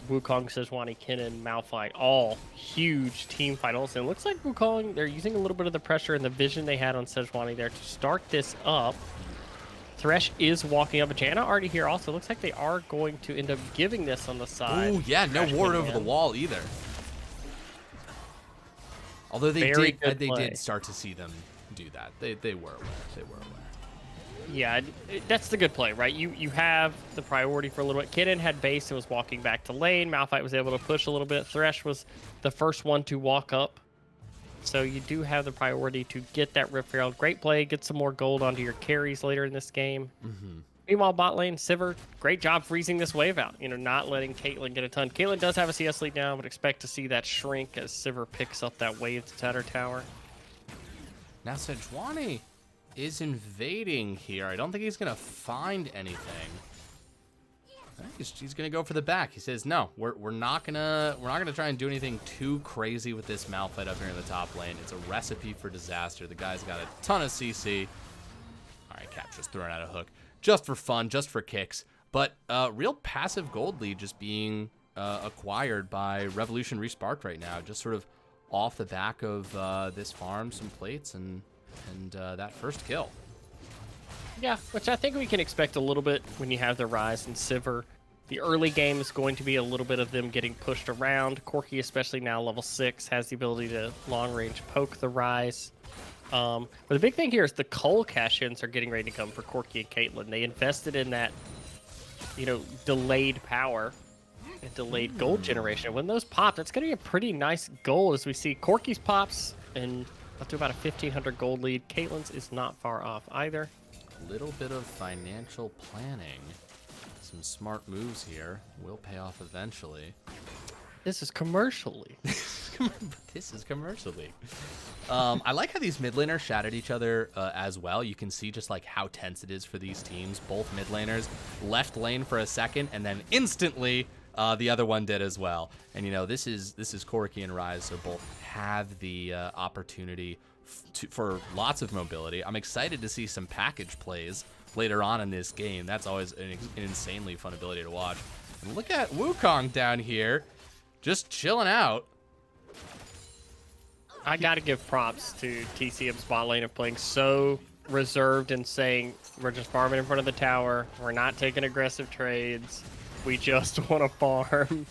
Wukong, Sejuani, Kennen, Malphite, all huge team finals. And it looks like Wukong, they're using a little bit of the pressure and the vision they had on Sejuani there to start this up. Thresh is walking up. Janna already here also. Looks like they are going to end up giving this on the side. Oh, yeah, no ward over the wall either. Although they did start to see them do that. They were aware. They were aware. Yeah, that's the good play, right? You have the priority for a little bit. Kennen had base and was walking back to lane. Malphite was able to push a little bit. Thresh was the first one to walk up. So you do have the priority to get that Rip Herald. Great play. Get some more gold onto your carries later in this game. Meanwhile, bot lane, Sivir, great job freezing this wave out. You know, not letting Caitlyn get a ton. Caitlyn does have a CS lead now, but expect to see that shrink as Sivir picks up that wave to Tatter Tower. Now Sejuani is invading here. I don't think he's going to find anything. I think he's going to go for the back. He says, no, we're not gonna try and do anything too crazy with this Malphite up here in the top lane. It's a recipe for disaster. The guy's got a ton of CC. All right, Cap just throwing out a hook. Just for fun, just for kicks. But real passive gold lead just being acquired by Revolution Resparked right now. Just sort of off the back of this farm, some plates, and that first kill. Yeah, which I think we can expect a little bit when you have the Rise and Sivir. The early game is going to be a little bit of them getting pushed around. Corki, especially now level 6, has the ability to long-range poke the Rise. But the big thing here is the Cull cash-ins are getting ready to come for Corki and Caitlyn. They invested in that, you know, delayed power and delayed gold generation. When those pop, that's going to be a pretty nice goal as we see Corki's pops and up to about a 1,500 gold lead. Caitlyn's is not far off either. Little bit of financial planning. Some smart moves here will pay off eventually. This is commercially. This is Commercial League. I like how these mid laners shout at each other as well. You can see just like how tense it is for these teams. Both mid laners left lane for a second, and then instantly the other one did as well. And you know, this is Corki and Rise, so both have the opportunity for lots of mobility. I'm excited to see some package plays later on in this game. That's always an insanely fun ability to watch. And look at Wukong down here, just chilling out. I gotta give props to TCM spot lane of playing so reserved and saying, we're just farming in front of the tower. We're not taking aggressive trades. We just want to farm.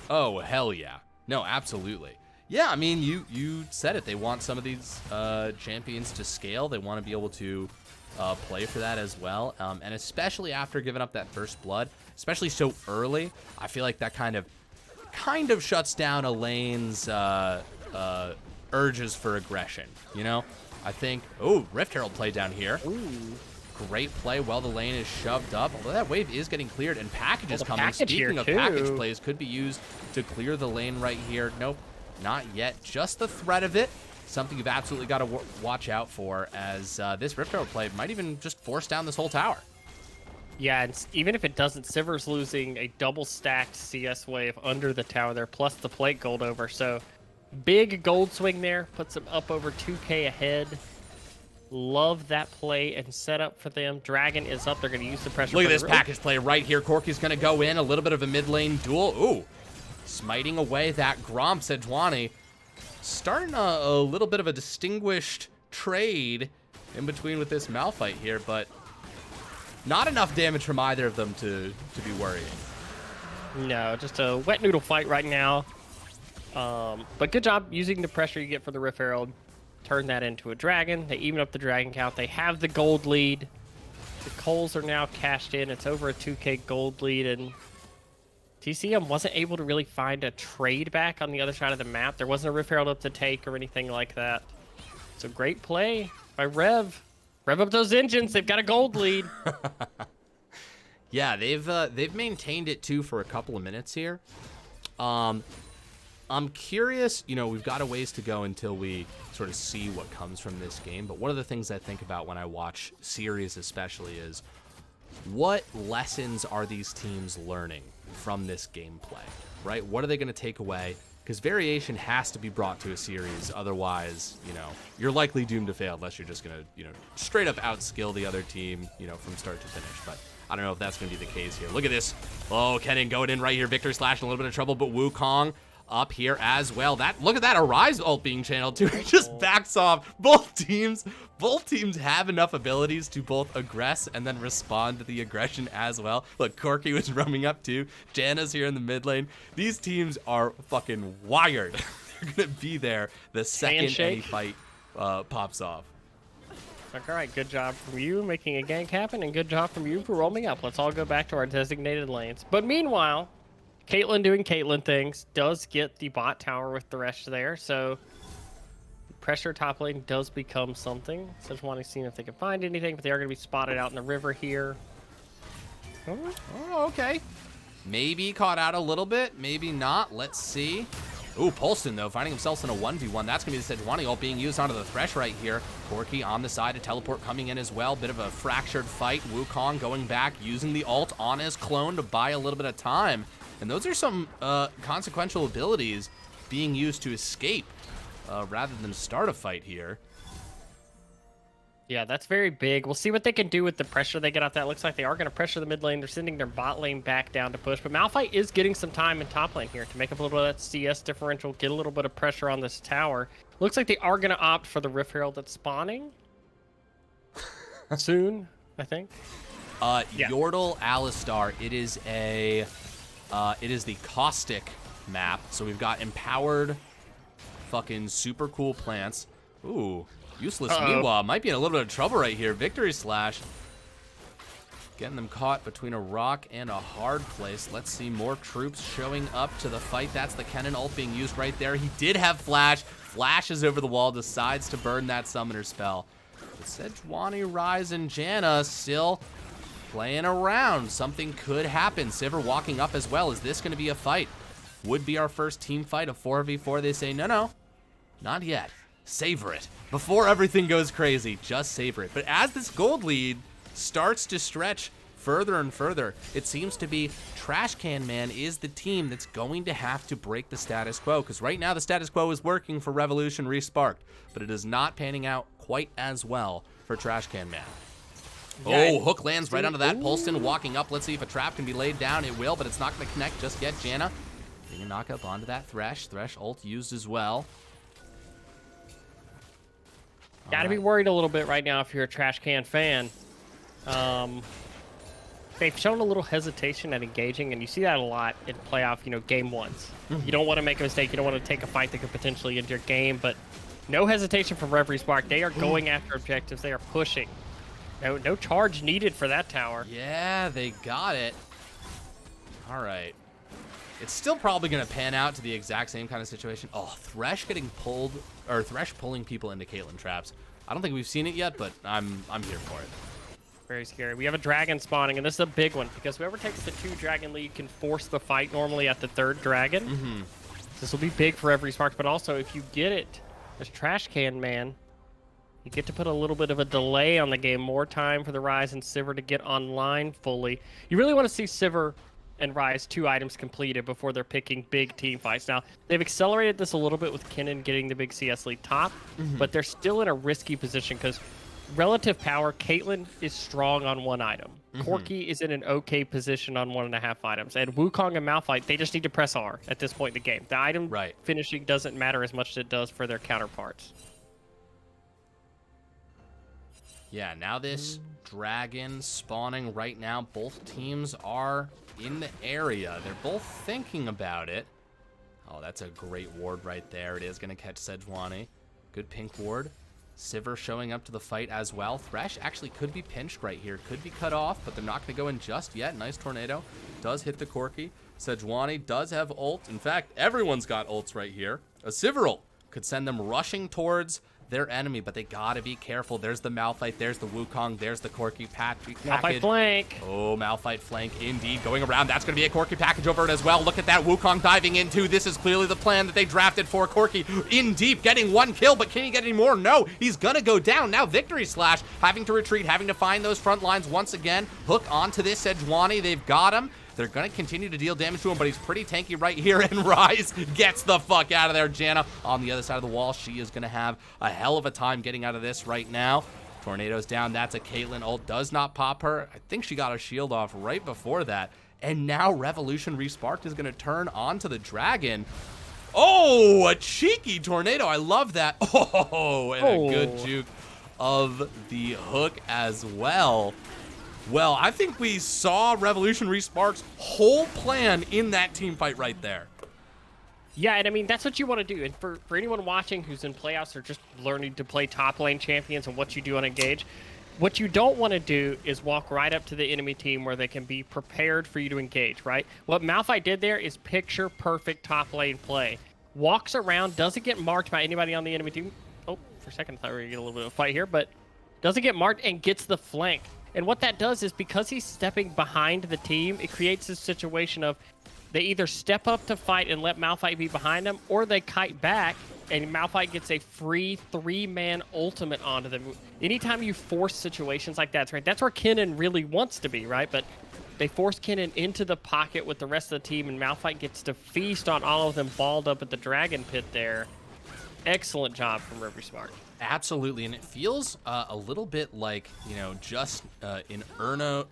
Oh, hell yeah. No, absolutely. Yeah, I mean, you said it. They want some of these champions to scale. They want to be able to play for that as well. And especially after giving up that first blood, especially so early, I feel like that kind of shuts down a lane's urges for aggression, you know? I think, oh, Rift Herald play down here. Ooh. Great play while the lane is shoved up. Although that wave is getting cleared and packages coming. Speaking of package plays, could be used to clear the lane right here. Nope, not yet. Just the threat of it. Something you've absolutely got to watch out for, as this Rift Herald play might even just force down this whole tower. Yeah, and even if it doesn't, Sivir's losing a double stacked CS wave under the tower there, plus the plate gold over. So big gold swing there, puts them up over 2K ahead. Love that play and setup for them. Dragon is up. They're going to use the pressure. Look at this package play right here. Corki's going to go in. A little bit of a mid lane duel. Ooh, smiting away that Gromp. Sejuani starting a little bit of a distinguished trade in between with this Malphite here, but not enough damage from either of them to be worrying. No, just a wet noodle fight right now. But good job using the pressure you get for the Rift Herald. Turn that into a dragon. They even up the dragon count. They have the gold lead. The coals are now cashed in. It's over a 2K gold lead, and TCM wasn't able to really find a trade back on the other side of the map. There wasn't a Rift Herald up to take or anything like that. So great play by Rev. Rev up those engines. They've got a gold lead. Yeah, they've maintained it too for a couple of minutes here. I'm curious, you know, we've got a ways to go until we sort of see what comes from this game, but one of the things I think about when I watch series especially is what lessons are these teams learning from this gameplay, right? What are they going to take away? Because variation has to be brought to a series, otherwise, you know, you're likely doomed to fail unless you're just going to, you know, straight up outskill the other team, you know, from start to finish. But I don't know if that's going to be the case here. Look at this. Oh, Kennen going in right here. Victory Slash in a little bit of trouble, but Wukong up here as well. Look at that Arise ult being channeled too. It just backs off. Both teams have enough abilities to both aggress and then respond to the aggression as well. Look, Corki was roaming up too. Janna's here in the mid lane. These teams are fucking wired. They're gonna be there the second any fight pops off. All right, good job from you making a gank happen, and good job from you for roaming up. Let's all go back to our designated lanes. But meanwhile, Caitlyn doing Caitlyn things, does get the bot tower with the rest there, so pressure top lane does become something. Sejuani seeing if they can find anything, but they are going to be spotted out in the river here. Oh, okay. Maybe caught out a little bit, maybe not. Let's see. Ooh, Polston, though, finding himself in a 1v1. That's going to be the Sejuani ult being used onto the Thresh right here. Corki on the side, a teleport coming in as well. Bit of a fractured fight. Wukong going back, using the ult on his clone to buy a little bit of time. And those are some consequential abilities being used to escape rather than start a fight here. Yeah, that's very big. We'll see what they can do with the pressure they get off that. Looks like they are going to pressure the mid lane. They're sending their bot lane back down to push. But Malphite is getting some time in top lane here to make up a little bit of that CS differential, get a little bit of pressure on this tower. Looks like they are going to opt for the Rift Herald that's spawning soon, I think. Yeah. Yordle Alistar. It is the caustic map. So we've got empowered fucking super cool plants. Ooh. Useless Miwa might be in a little bit of trouble right here. Victory Slash getting them caught between a rock and a hard place. Let's see more troops showing up to the fight. That's the Kennen ult being used right there. He did have Flash. Flashes over the wall, decides to burn that summoner spell. But Sejuani, Rise, and Janna still playing around. Something could happen. Sivir walking up as well. Is this going to be a fight? would be our first team fight of 4v4. They say, no, not yet. Savor it. Before everything goes crazy, just savor it. But as this gold lead starts to stretch further and further, it seems to be Trashcanman is the team that's going to have to break the status quo, because right now the status quo is working for Revolution Resparked, but it is not panning out quite as well for Trashcanman. Yeah, oh, hook lands right onto that. Polston walking up. Let's see if a trap can be laid down. It will, but it's not going to connect just yet. Janna getting a knock up onto that Thresh. Thresh ult used as well. Gotta be worried a little bit right now if you're a Trash Can fan. They've shown a little hesitation at engaging, and you see that a lot in playoff, game ones. You don't want to make a mistake. You don't want to take a fight that could potentially end your game, but no hesitation from REV Resparked. They are going after objectives. They are pushing. No charge needed for that tower. Yeah, they got it. All right. It's still probably going to pan out to the exact same kind of situation. Oh, Thresh getting pulled, or Thresh pulling people into Caitlyn traps. I don't think we've seen it yet, but I'm here for it. Very scary. We have a dragon spawning, and this is a big one, because whoever takes the 2 dragon lead can force the fight normally at the 3rd dragon. This will be big for every Sparks, but also if you get it as Trashcanman, you get to put a little bit of a delay on the game, more time for the Ryze and Sivir to get online fully. You really want to see Sivir and Ryze 2 items completed before they're picking big team fights. Now, they've accelerated this a little bit with Kennen getting the big CS lead top, but they're still in a risky position because relative power, Caitlyn is strong on 1 item. Corki is in an okay position on 1.5 items. And Wukong and Malphite, they just need to press R at this point in the game. The item finishing doesn't matter as much as it does for their counterparts. Yeah, now this dragon spawning right now. Both teams are in the area. They're both thinking about it. Oh, that's a great ward right there. It is going to catch Sejuani. Good pink ward. Sivir showing up to the fight as well. Thresh actually could be pinched right here. Could be cut off, but they're not going to go in just yet. Nice tornado. Does hit the Corki. Sejuani does have ult. In fact, everyone's got ults right here. A Sivir ult could send them rushing towards their enemy, but they gotta be careful. There's the Malphite, there's the Wukong, there's the Corki package. Malphite flank. Oh, Malphite flank indeed. Going around, that's gonna be a Corki package over it as well. Look at that, Wukong diving into. This is clearly the plan that they drafted for Corki. In deep, getting 1 kill, but can he get any more? No, he's gonna go down. Now Victory Slash, having to retreat, having to find those front lines once again. Hook onto this Sejuani, they've got him. They're going to continue to deal damage to him, but he's pretty tanky right here, and Ryze gets the fuck out of there. Janna on the other side of the wall. She is going to have a hell of a time getting out of this right now. Tornado's down. That's a Caitlyn ult. Does not pop her. I think she got a shield off right before that. And now Revolution Resparked is going to turn onto the dragon. Oh, a cheeky tornado. I love that. Oh, and a good juke of the hook as well. Well, I think we saw Revolution Respark's whole plan in that team fight right there. Yeah, and I mean, that's what you want to do. And for anyone watching who's in playoffs or just learning to play top lane champions and what you do on Engage, what you don't want to do is walk right up to the enemy team where they can be prepared for you to engage, right? What Malphite did there is picture perfect top lane play. Walks around, doesn't get marked by anybody on the enemy team. Oh, for a second I thought we were going to get a little bit of a fight here, but doesn't get marked and gets the flank. And what that does is because he's stepping behind the team, it creates this situation of they either step up to fight and let Malphite be behind them, or they kite back and Malphite gets a free 3-man ultimate onto them. Anytime you force situations like that, right? That's where Kennen really wants to be, right? But they force Kennen into the pocket with the rest of the team, and Malphite gets to feast on all of them balled up at the dragon pit there. Excellent job from REV Resparked. Absolutely, and it feels a little bit like, just in Uno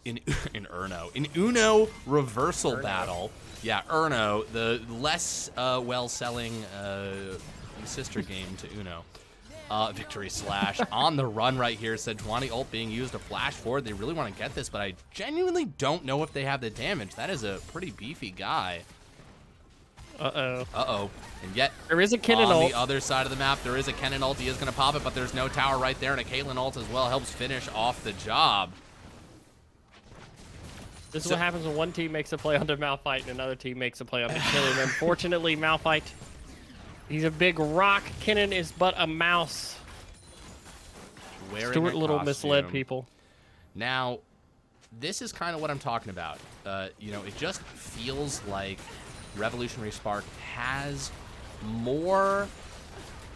reversal battle. Yeah, Uno, the less well-selling sister game to Uno. Victory Slash on the run right here. Sejuani ult being used to flash forward. They really want to get this, but I genuinely don't know if they have the damage. That is a pretty beefy guy. Uh-oh. And yet, there is a Kennen ult. On the other side of the map, there is a Kennen ult. He is going to pop it, but there's no tower right there, and a Caitlyn ult as well helps finish off the job. This is what happens when one team makes a play onto Malphite and another team makes a play onto Kennen. Unfortunately, Malphite, he's a big rock. Kennen is but a mouse. Stuart Little misled people. Now, this is kind of what I'm talking about. It just feels like Revolution Resparked has more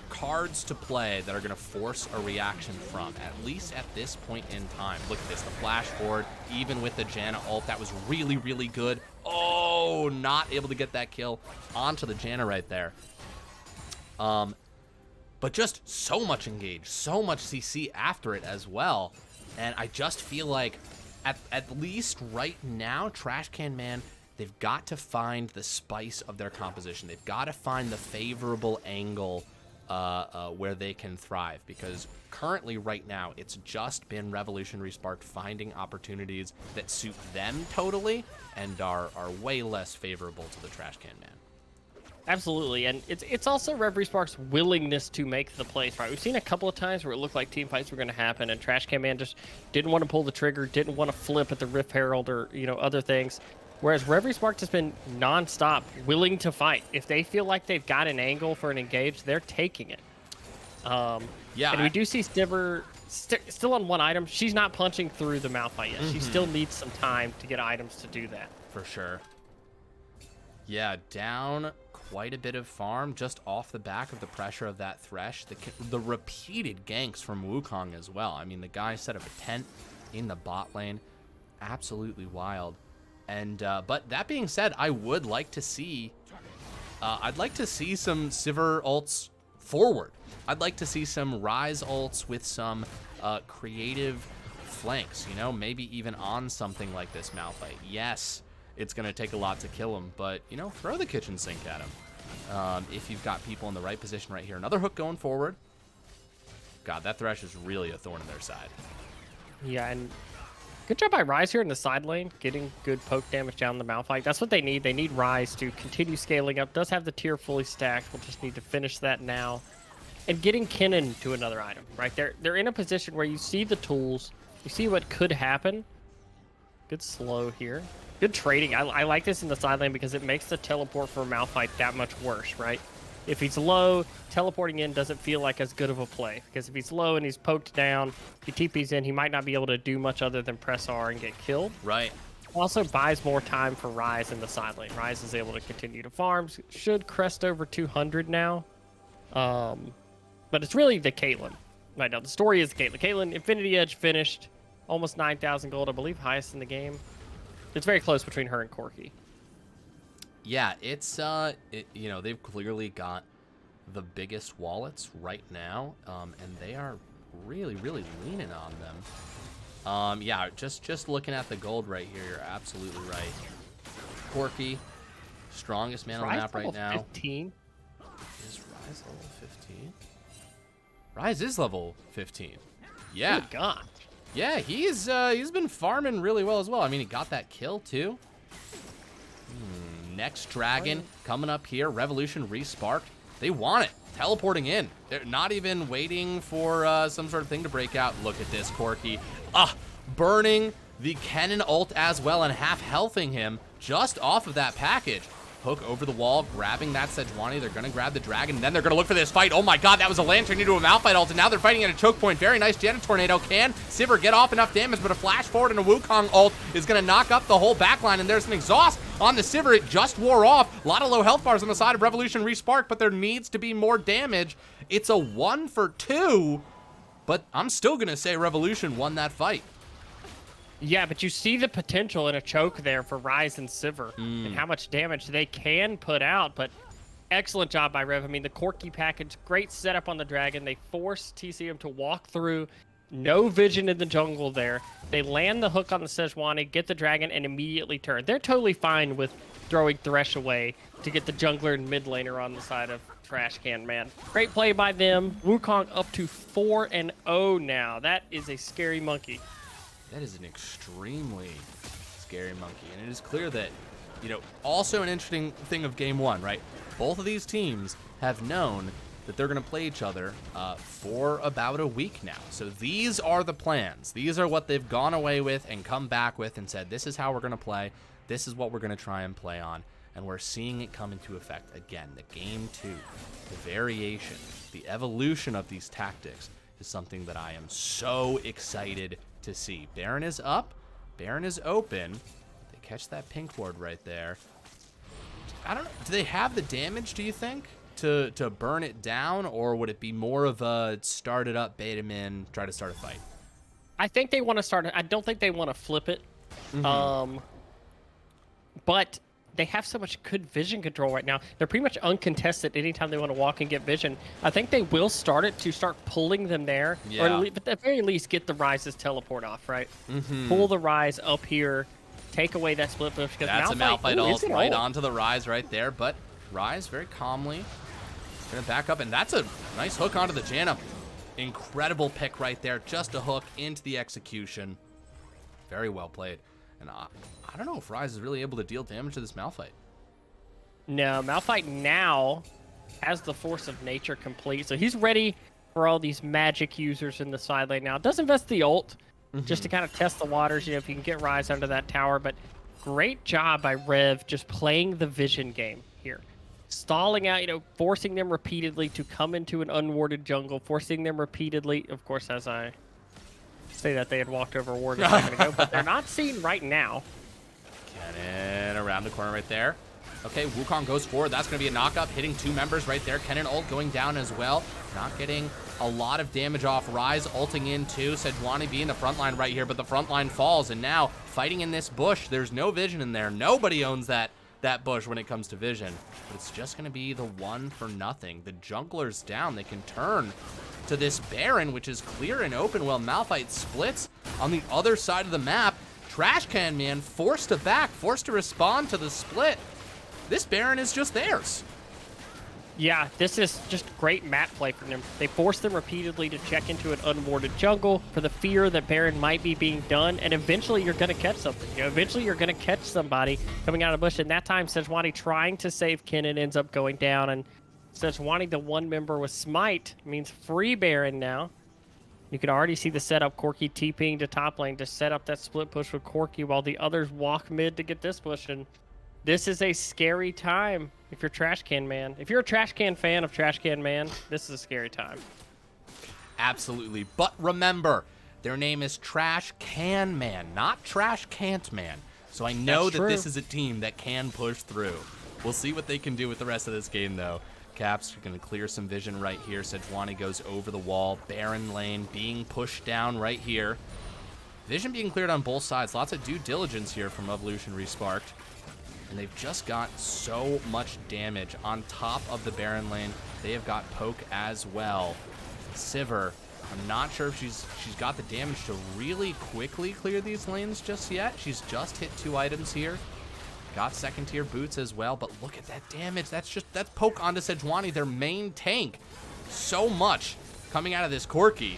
cards to play that are going to force a reaction from, at least at this point in time. Look at this, the flash forward, even with the Janna ult, that was really, really good. Oh, not able to get that kill onto the Janna right there. But just so much engaged, so much CC after it as well. And I just feel like, at least right now, Trashcanman, they've got to find the spice of their composition. They've got to find the favorable angle where they can thrive, because currently right now it's just been Revolution Resparked finding opportunities that suit them totally and are way less favorable to the Trashcanman. Absolutely, and it's also Rev Respark's willingness to make the plays, right? We've seen a couple of times where it looked like team fights were going to happen, and Trashcanman just didn't want to pull the trigger, didn't want to flip at the Rift Herald or, you know, other things. Whereas Rev Resparked has been non-stop willing to fight. If they feel like they've got an angle for an engage, they're taking it. Yeah, and we do see Sivir still on one item. She's not punching through the Malphite yet. She still needs some time to get items to do that. For sure. Yeah, down quite a bit of farm just off the back of the pressure of that Thresh. The repeated ganks from Wukong as well. I mean, the guy set up a tent in the bot lane. Absolutely wild. And but that being said, I would like to see I'd like to see some Sivir ults forward. I'd like to see some Ryze ults with some creative flanks, you know, maybe even on something like this Malphite. Yes, it's going to take a lot to kill him, but, you know, throw the kitchen sink at him if you've got people in the right position right here. Another hook going forward. God, that Thresh is really a thorn in their side. Yeah, and good job by Ryze here in the side lane, getting good poke damage down the Malphite. That's what they need. They need Ryze to continue scaling up. Does have the tier fully stacked. We'll just need to finish that now. And getting Kennen to another item, right? They're in a position where you see the tools, you see what could happen. Good slow here. Good trading. I like this in the side lane because it makes the teleport for Malphite that much worse, right? If he's low, teleporting in doesn't feel like as good of a play, because if he's low and he's poked down, he TPs in, he might not be able to do much other than press R and get killed. Right. Also buys more time for Ryze in the side lane. Ryze is able to continue to farm, should crest over 200 now. But it's really the Caitlyn. Right now, the story is the Caitlyn. Caitlyn, Infinity Edge finished, almost 9,000 gold, I believe, highest in the game. It's very close between her and Corki. Yeah, it's you know, they've clearly got the biggest wallets right now, and they are really, really leaning on them. Yeah, just looking at the gold right here, you're absolutely right. Corki, strongest man on the map right now. 15. Is Ryze level 15? Ryze is level 15. Yeah. Good God. Yeah, he's been farming really well as well. I mean, he got that kill too. Next dragon coming up here. Revolution Resparked. They want it. Teleporting in. They're not even waiting for some sort of thing to break out. Look at this, Corki. Burning the Kennen ult as well and half-healthing him just off of that package. Hook over the wall, grabbing that Sejuani. They're going to grab the dragon, and then they're going to look for this fight. Oh my god, that was a lantern into a Malphite ult, and now they're fighting at a choke point. Very nice Janna Tornado. Can Sivir get off enough damage, but a flash forward and a Wukong ult is going to knock up the whole backline, and there's an exhaust on the Sivir. It just wore off. A lot of low health bars on the side of Revolution Resparked, but there needs to be more damage. It's a 1 for 2, but I'm still going to say Revolution won that fight. Yeah, but you see the potential in a choke there for Ryze and Sivir and how much damage they can put out, but excellent job by Rev. I mean, the Corki package, great setup on the dragon. They force TCM to walk through, no vision in the jungle there. They land the hook on the Sejuani, get the dragon, and immediately turn. They're totally fine with throwing Thresh away to get the jungler and mid laner on the side of Trashcanman. Great play by them. Wukong up to 4-0 now. That is a scary monkey. That is an extremely scary monkey. And it is clear that, you know, also an interesting thing of game one, right? Both of these teams have known that they're going to play each other for about a week now. So these are the plans. These are what they've gone away with and come back with and said, this is how we're going to play. This is what we're going to try and play on. And we're seeing it come into effect again. The game two, the variation, the evolution of these tactics is something that I am so excited to see. Baron is up. Baron is open. They catch that pink ward right there. I don't know. Do they have the damage, do you think, to burn it down? Or would it be more of a start it up, bait him in, try to start a fight? I think they want to start it. I don't think they want to flip it. But they have so much good vision control right now. They're pretty much uncontested anytime they want to walk and get vision. I think they will start it to start pulling them there. Yeah. Or at the very least, get the Rise's teleport off, right? Pull the Rise up here. Take away that split push. That's a Malphite ult right onto the Rise right there. But Rise very calmly going to back up. And that's a nice hook onto the Janna. Incredible pick right there. Just a hook into the execution. Very well played. And I don't know if Rise is really able to deal damage to this Malphite. No, Malphite now has the Force of Nature complete. So he's ready for all these magic users in the side lane now. Does invest the ult just to kind of test the waters, if you can get Rise under that tower. But great job by Rev just playing the vision game here. Stalling out, forcing them repeatedly to come into an unwarded jungle, forcing them repeatedly, of course, as I say that they had walked over a ward a second ago, but they're not seen right now. Kennen around the corner right there. Okay, Wukong goes forward. That's going to be a knock-up, hitting 2 members right there. Kennen ult going down as well. Not getting a lot of damage off. Rise ulting in too. Sejuani being the front line right here, but the front line falls, and now fighting in this bush. There's no vision in there. Nobody owns that bush when it comes to vision. But it's just going to be the 1 for nothing. The jungler's down. They can turn to this Baron, which is clear and open while Malphite splits on the other side of the map. Trashcanman forced to back, forced to respond to the split. This Baron is just theirs. Yeah, this is just great map play from them. They force them repeatedly to check into an unwarded jungle for the fear that Baron might be being done, and eventually you're going to catch something. Eventually you're going to catch somebody coming out of the bush, and that time Sejuani trying to save Kennen ends up going down, and Sejuani, the 1 member with Smite, means free Baron now. You can already see the setup, Corki TPing to top lane to set up that split push with Corki while the others walk mid to get this push, and this is a scary time if you're Trashcanman. If you're a Trashcan fan of Trashcanman, this is a scary time. Absolutely. But remember, their name is Trashcanman, not Trashcantman. So I know that this is a team that can push through. We'll see what they can do with the rest of this game, though. Caps are going to clear some vision right here. Sejuani goes over the wall. Baron lane being pushed down right here. Vision being cleared on both sides. Lots of due diligence here from Revolution Resparked. And they've just got so much damage on top of the Baron lane. They have got poke as well. Sivir, I'm not sure if she's got the damage to really quickly clear these lanes just yet. She's just hit 2 items here. Got 2nd tier boots as well, but look at that damage. That's poke onto Sejuani, their main tank. So much coming out of this Corki.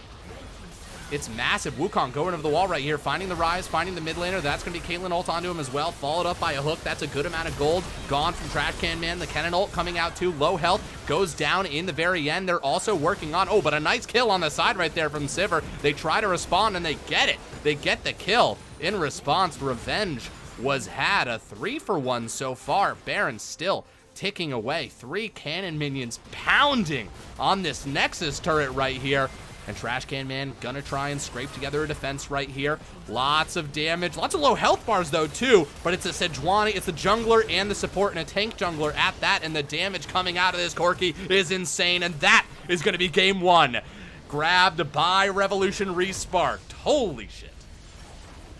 It's massive. Wukong going over the wall right here, finding the Rise, finding the mid laner. That's going to be Caitlyn ult onto him as well, followed up by a hook. That's a good amount of gold gone from Trashcanman. The Kennen ult coming out too, low health, goes down in the very end. They're also working on, but a nice kill on the side right there from Sivir. They try to respond and they get it. They get the kill. In response, revenge was had. A 3 for 1 so far. Baron still ticking away. 3 cannon minions pounding on this Nexus turret right here. And Trashcanman gonna try and scrape together a defense right here. Lots of damage, lots of low health bars though too, but it's a Sejuani, it's the jungler and the support and a tank jungler at that, and the damage coming out of this Corki is insane, and that is gonna be game 1. Grabbed by Revolution Resparked. Holy shit.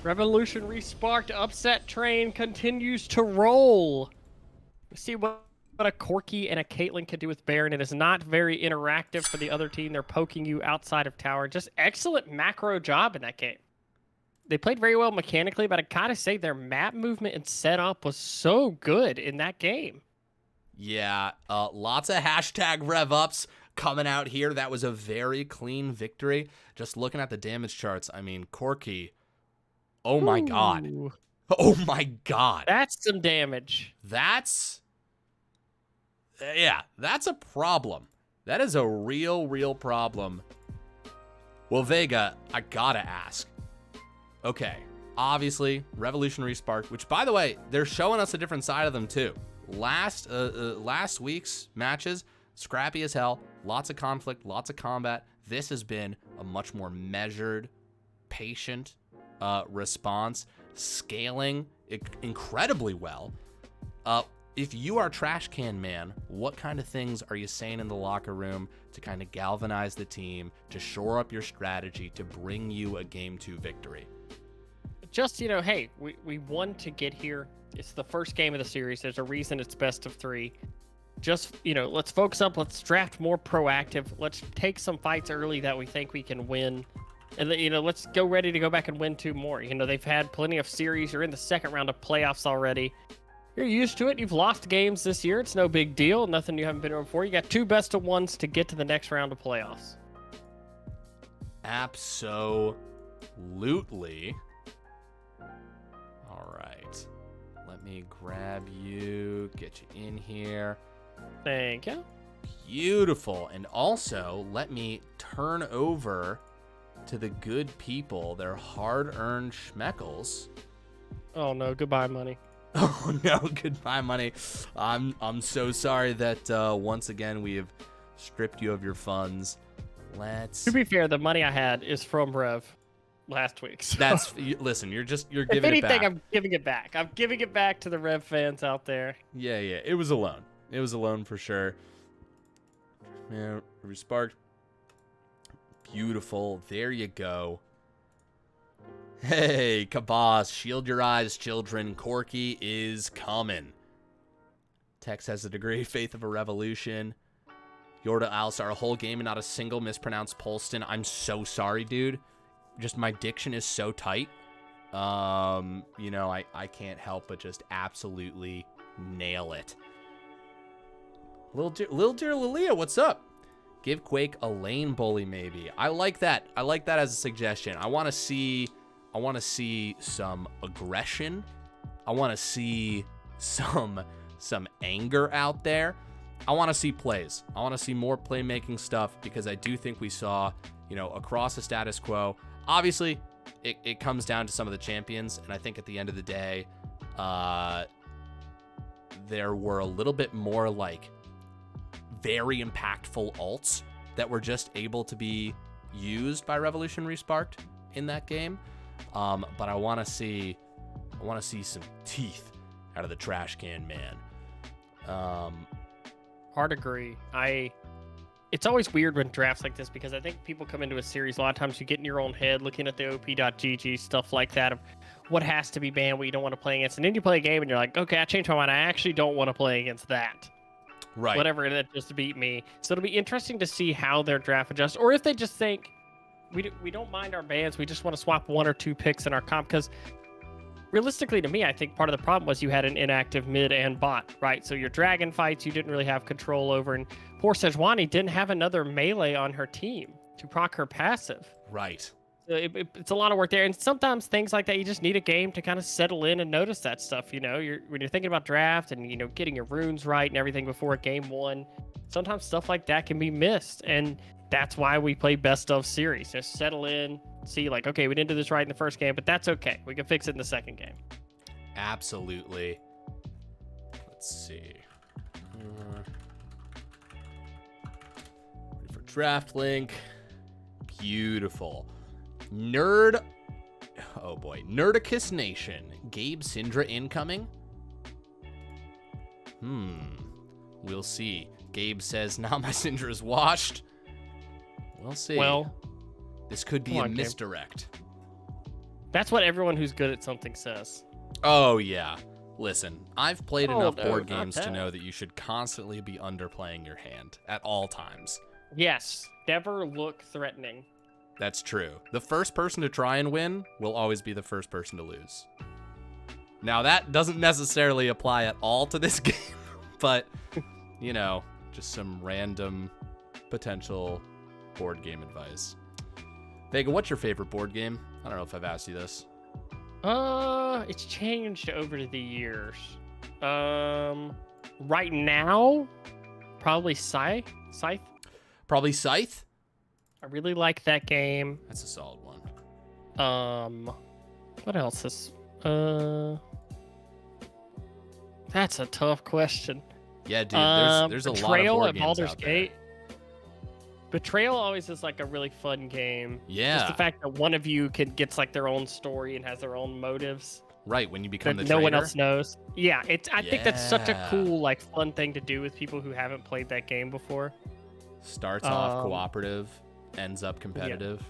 Revolution Resparked, upset train continues to roll. Let's see what a Corki and a Caitlyn can do with Baron. It is not very interactive for the other team. They're poking you outside of tower. Just excellent macro job in that game. They played very well mechanically, but I gotta say their map movement and setup was so good in that game. Yeah, lots of hashtag rev ups coming out here. That was a very clean victory. Just looking at the damage charts, I mean, Corki, oh my god. Oh my god. That's some damage. Yeah, that's a problem. That is a real problem. Well, Vega, I gotta ask. Okay, obviously, Revolution Resparked, which, by the way, they're showing us a different side of them, too. Last week's matches, scrappy as hell, lots of conflict, lots of combat. This has been a much more measured, patient response, scaling incredibly well. if you are Trashcanman, what kind of things are you saying in the locker room to kind of galvanize the team, to shore up your strategy, to bring you a Game 2 victory? Just, hey, we won to get here. It's the first game of the series. There's a reason it's best of 3. Just, let's focus up. Let's draft more proactive. Let's take some fights early that we think we can win. And, let's go ready to go back and win 2 more. They've had plenty of series. You're in the second round of playoffs already. You're used to it. You've lost games this year. It's no big deal. Nothing you haven't been over before. You got 2 best of 1s to get to the next round of playoffs. Absolutely. All right. Let me grab you, get you in here. Thank you. Beautiful. And also, let me turn over to the good people their hard-earned schmeckles. Oh, no. Goodbye, money. Oh no, goodbye money. I'm so sorry that once again we have stripped you of your funds. To be fair, the money I had is from Rev last week. So. Listen, you're giving if anything, it back. I'm giving it back. I'm giving it back to the Rev fans out there. Yeah, it was a loan. It was a loan for sure. Yeah, Resparked. Beautiful. There you go. Hey, Kabas, shield your eyes, children. Corky is coming. Tex has a degree of faith of a revolution. Yorda Alstar, a whole game and not a single mispronounced Polston. I'm so sorry, dude. Just my diction is so tight. I can't help but just absolutely nail it. Little dear Lilia, what's up? Give Quake a lane bully, maybe. I like that. I like that as a suggestion. I want to see some aggression. I want to see some anger out there. I want to see plays. I want to see more playmaking stuff because I do think we saw, across the status quo. Obviously, it comes down to some of the champions, and I think at the end of the day, there were a little bit more like very impactful ults that were just able to be used by Revolution Resparked in that game. But I want to see some teeth out of the Trashcanman. Hard agree. It's always weird when drafts like this because I think people come into a series, a lot of times you get in your own head looking at the op.gg, stuff like that, of what has to be banned, what you don't want to play against. And then you play a game and you're like, okay, I changed my mind. I actually don't want to play against that. Right. Whatever, that just beat me. So it'll be interesting to see how their draft adjusts, or if they just think, we don't mind our bans, we just want to swap 1 or 2 picks in our comp. Because realistically, to me, I think part of the problem was you had an inactive mid and bot, right? So your dragon fights you didn't really have control over, and poor Sejuani didn't have another melee on her team to proc her passive. Right. So it's a lot of work there, and sometimes things like that you just need a game to kind of settle in and notice that stuff. When you're thinking about draft and getting your runes right and everything before game 1, sometimes stuff like that can be missed, and that's why we play best of series. Just settle in, see like, okay, we didn't do this right in the first game, but that's okay. We can fix it in the second game. Absolutely. Let's see. Ready for draft link. Beautiful. Oh boy. Nerdicus Nation. Gabe Syndra incoming? We'll see. Gabe says, now my Syndra is washed. We'll see. Well, this could be a misdirect. That's what everyone who's good at something says. Oh, yeah. Listen, I've played enough board games to know that you should constantly be underplaying your hand at all times. Yes. Never look threatening. That's true. The first person to try and win will always be the first person to lose. Now, that doesn't necessarily apply at all to this game, but, just some random potential board game advice. Vega, what's your favorite board game? I don't know if I've asked you this. It's changed over the years. Right now, probably Scythe. Probably Scythe? I really like that game. That's a solid one. What else is... That's a tough question. Yeah, dude, there's a lot of board games out there. Betrayal always is like a really fun game. Yeah. Just the fact that one of you gets like their own story and has their own motives. Right, when you become the that no one trader. else knows. Yeah, I think that's such a Yeah. cool, like, fun thing to do with people who haven't played that game before. Starts off cooperative, ends up competitive.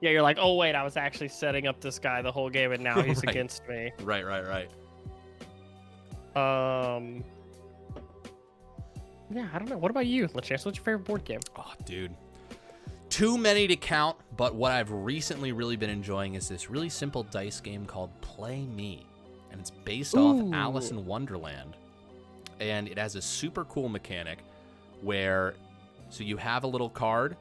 Yeah, you're like, oh wait, I was actually setting up this guy the whole game, and now he's Right. against me. Right. Yeah, I don't know. What about you, LeChance? What's your favorite board game? Oh, dude. Too many to count, but what I've recently really been enjoying is this really simple dice game called Play Me. And it's based off Alice in Wonderland. And it has a super cool mechanic where, so you have a little card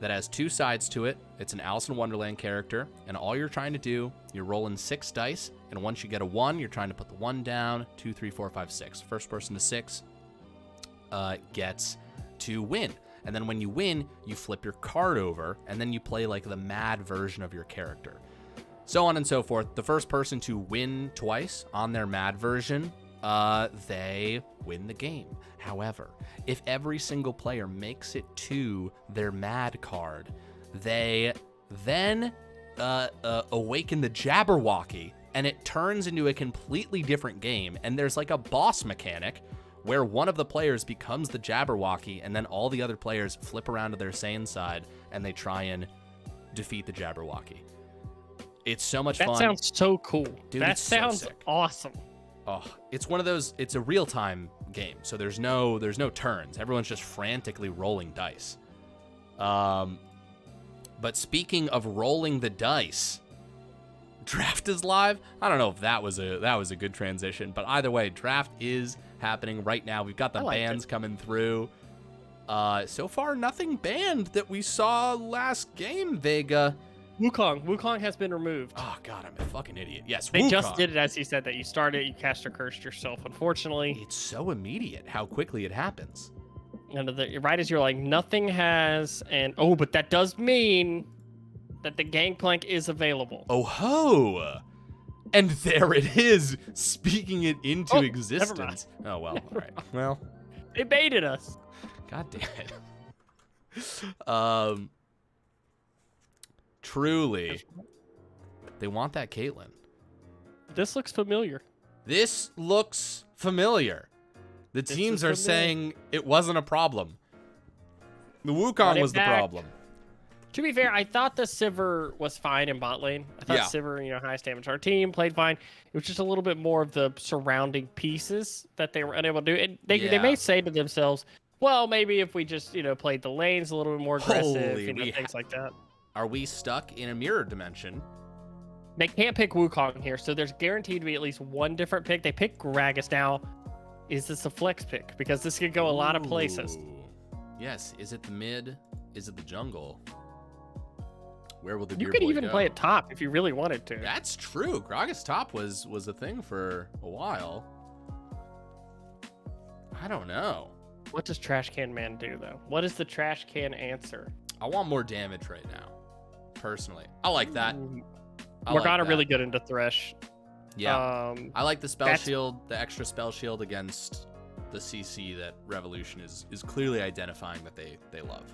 that has two sides to it. It's an Alice in Wonderland character, and all you're trying to do, you're rolling 6 dice, and once you get a 1, you're trying to put the 1 down. 2, 3, 4, 5, 6. First person to 6 gets to win. And then when you win, you flip your card over, and then you play like the mad version of your character. So on and so forth. The first person to win twice on their mad version, they win the game. However, if every single player makes it to their mad card, they then awaken the Jabberwocky, and it turns into a completely different game. And there's like a boss mechanic where one of the players becomes the Jabberwocky, and then all the other players flip around to their sane side, and they try and defeat the Jabberwocky. It's so much fun. That sounds so cool. Dude, that it's so sounds sick. awesome. Oh, it's one of those, it's a real-time game, so there's no turns. Everyone's just frantically rolling dice. But speaking of rolling the dice, Draft is live. I don't know if that was a good transition, but either way, Draft is happening right now. We've got the bans coming through. So far, nothing banned that we saw last game, Vega. Wukong has been removed. Oh god, I'm a fucking idiot. Yes, They Wukong. just did it as he said that you started, you cast or cursed yourself. Unfortunately, It's so immediate how quickly it happens. and right as you're like, nothing has, and but that does mean that the Gangplank is available. Oh ho! And there it is, speaking it into Never existence. Oh well, all right. Well, They baited us. god damn it. Truly, they want that Caitlyn. This looks familiar. This looks familiar. The This teams is are familiar. saying it wasn't a problem. The Brought Wukong it was the back. problem. To be fair, I thought the Sivir was fine in bot lane. I thought Yeah. Sivir, highest damage our team, played fine. It was just a little bit more of the surrounding pieces that they were unable to do. And they Yeah. may say to themselves, well, maybe if we just, played the lanes a little bit more aggressive, Holy, things like that. Are we stuck in a mirror dimension? They can't pick Wukong here, so there's guaranteed to be at least one different pick. They pick Gragas. Now, is this a flex pick? Because this could go a lot of places. Ooh. Yes. Is it the mid? Is it the jungle? Where will the You dear could boy even go? play it top if you really wanted to. That's true. Gragas top was a thing for a while. I don't know. What does Trashcanman do, though? What is the Trashcan answer? I want more damage right now. Personally, I like that. Ooh. I Morgana like that. really good into Thresh. Yeah. I like the spell that's- shield, the extra spell shield against the CC that Revolution is clearly identifying that they love.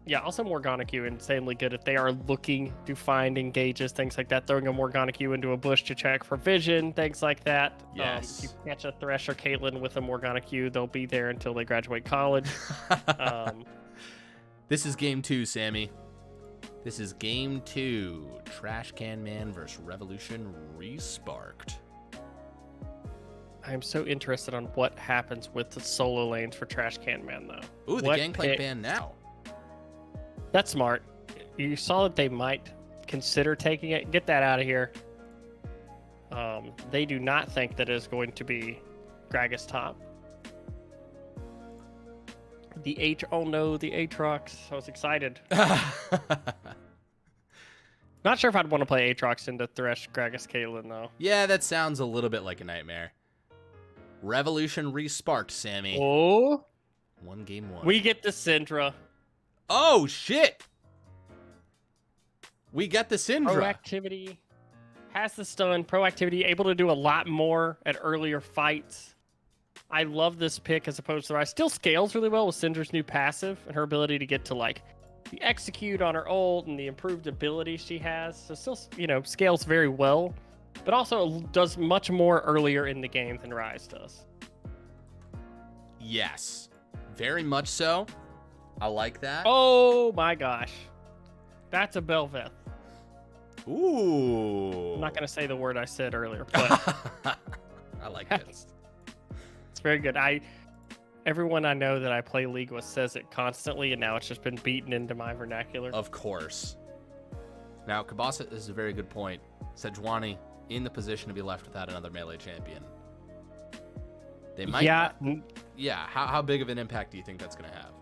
Yeah, also Morgana Q insanely good if they are looking to find engages, things like that. Throwing a Morgana Q into a bush to check for vision, things like that. Yes. If you catch a Thresh or Caitlyn with a Morgana Q, they'll be there until they graduate college. This is game 2, Sammy. This is game 2. Trashcanman versus Revolution Resparked. I'm so interested on what happens with the solo lanes for Trashcanman, though. Ooh, the What Gangplank pick- ban now. That's smart. You saw that they might consider taking it. Get that out of here. They do not think that it is going to be Gragas top. Oh no, the Aatrox. I was excited. Not sure if I'd want to play Aatrox into Thresh, Gragas, Caitlyn, though. Yeah, that sounds a little bit like a nightmare. Revolution Resparked, Sammy. Oh, 1 game 1. we get the Syndra. Oh, shit! We get the Syndra. Proactivity. Has the stun. Proactivity. Able to do a lot more at earlier fights. I love this pick as opposed to the rest. Still scales really well with Syndra's new passive and her ability to get to, the execute on her ult and the improved ability she has. So still, scales very well. but also does much more earlier in the game than Rise does. Yes, very much so. I like that. Oh my gosh. That's a Belveth. Ooh. I'm not going to say the word I said earlier, but I like it. It's very good. Everyone I know that I play League with says it constantly, and now it's just been beaten into my vernacular. Of course. Now, Kabasa is a very good point. Sejuani in the position to be left without another melee champion. They might. Yeah. Yeah. How big of an impact do you think that's going to have?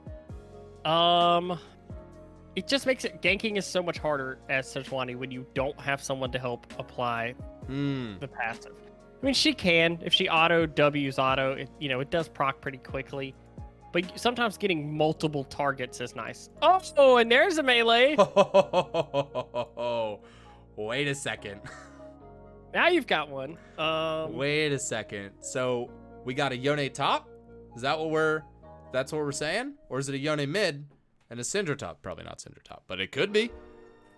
It just makes it ganking is so much harder as Sejuani when you don't have someone to help apply the passive. I mean, she can if she auto W's auto. It does proc pretty quickly, but sometimes getting multiple targets is nice. Oh, and there's a melee. Wait a second. Now you've got one. Wait a second. So we got a Yone top. Is that that's what we're saying, or is it a Yone mid? And a Syndra top. Probably not Syndra top, but it could be.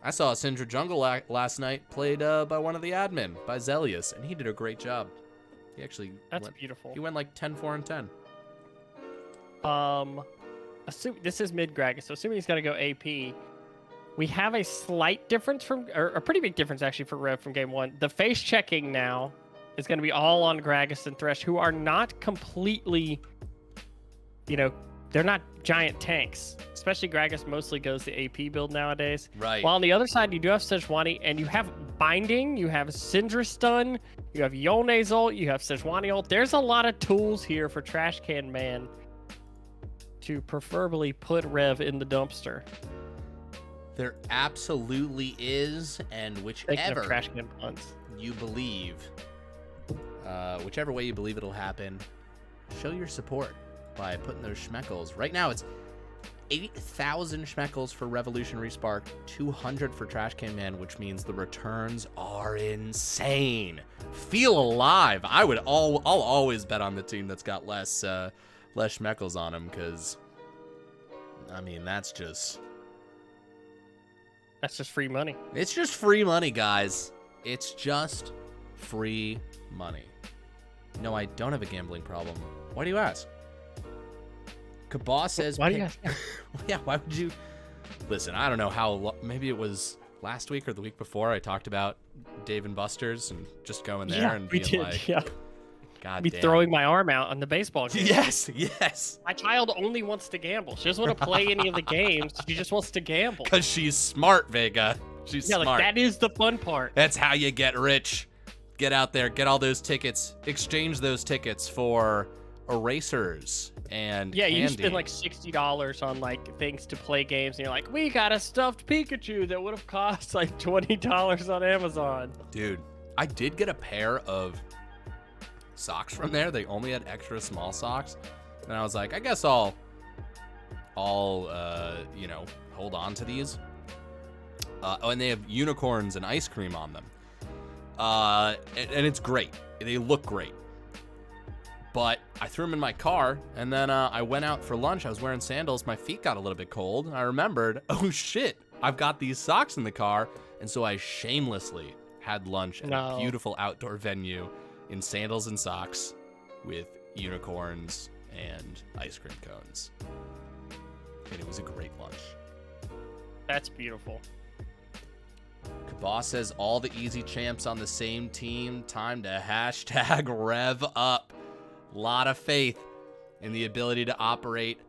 I saw a Syndra jungle last night played by one of the admin, by Zelius, and he did a great job. He actually beautiful. He went like 10-4 and 10. This is mid Gragas, so assuming he's got to go AP, we have a slight difference or a pretty big difference actually for Rev from game one. The face checking now is going to be all on Gragas and Thresh, who are not completely, they're not giant tanks. Especially Gragas mostly goes the AP build nowadays. Right. While on the other side, you do have Sejuani, and you have Binding, you have Syndra Stun, you have Yone's ult, you have Sejuani ult. There's a lot of tools here for Trashcanman to preferably put Rev in the dumpster. There absolutely is, and whichever Trashcan puns you believe, whichever way you believe it'll happen, show your support by putting those schmeckles. Right now, it's 8,000 schmeckles for Revolution Resparked, 200 for Trashcanman, which means the returns are insane. Feel alive. I'll always bet on the team that's got less schmeckles on them, because, I mean, that's just free money. It's just free money, guys. It's just free money. No, I don't have a gambling problem. Why do you ask? Kabah says... Why do you ask? Yeah, why would you... Listen, I don't know how... Maybe it was last week or the week before I talked about Dave and Buster's and just going there and being like... Yeah. God damn. Throwing my arm out on the baseball game. Yes. My child only wants to gamble. She doesn't want to play any of the games. She just wants to gamble. Because she's smart, Vega. She's smart. Like, that is the fun part. That's how you get rich. Get out there, get all those tickets, exchange those tickets for erasers and candy. You spend like $60 on like things to play games, and you're like, we got a stuffed Pikachu that would have cost like $20 on Amazon. Dude, I did get a pair of socks from there. They only had extra small socks, and I was like, I guess I'll hold on to these. And they have unicorns and ice cream on them. And it's great. They look great. But I threw them in my car, and then I went out for lunch. I was wearing sandals. My feet got a little bit cold, and I remembered, oh shit, I've got these socks in the car. And so I shamelessly had lunch at a beautiful outdoor venue in sandals and socks with unicorns and ice cream cones. And it was a great lunch. That's beautiful. Kabah says all the easy champs on the same team. Time to hashtag rev up. Lot of faith in the ability to operate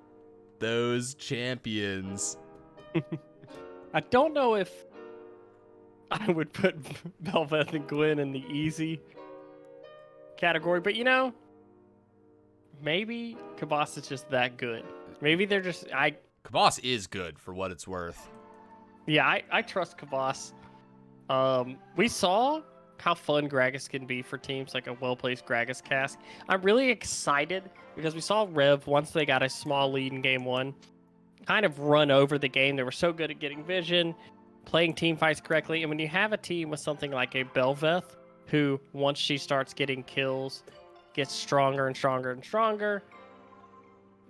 those champions. I don't know if I would put Belveth and Gwen in the easy category, but maybe Kabas is just that good. Maybe they're just Kabas is good for what it's worth. Yeah, I trust Kabas. We saw how fun Gragas can be for teams, like a well-placed Gragas cast. I'm really excited because we saw Rev, once they got a small lead in game one, kind of run over the game. They were so good at getting vision, playing team fights correctly, and when you have a team with something like a Belveth, who, once she starts getting kills, gets stronger and stronger and stronger,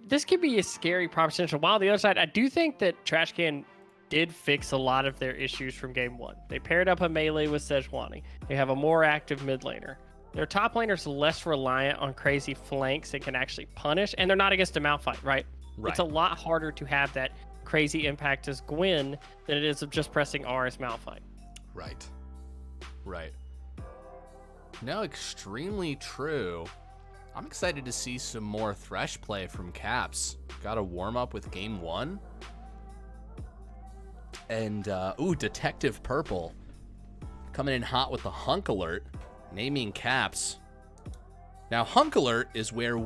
this could be a scary proposition. While on the other side, I do think that Trashcan did fix a lot of their issues from game one. They paired up a melee with Sejuani. They have a more active mid laner. Their top laner's less reliant on crazy flanks and can actually punish, and they're not against a Malphite, right? It's a lot harder to have that crazy impact as Gwen than it is of just pressing R as Malphite. Right. No, extremely true. I'm excited to see some more Thresh play from Caps. Got to warm up with game one. And, Detective Purple coming in hot with the Hunk Alert, naming Caps. Now, Hunk Alert is where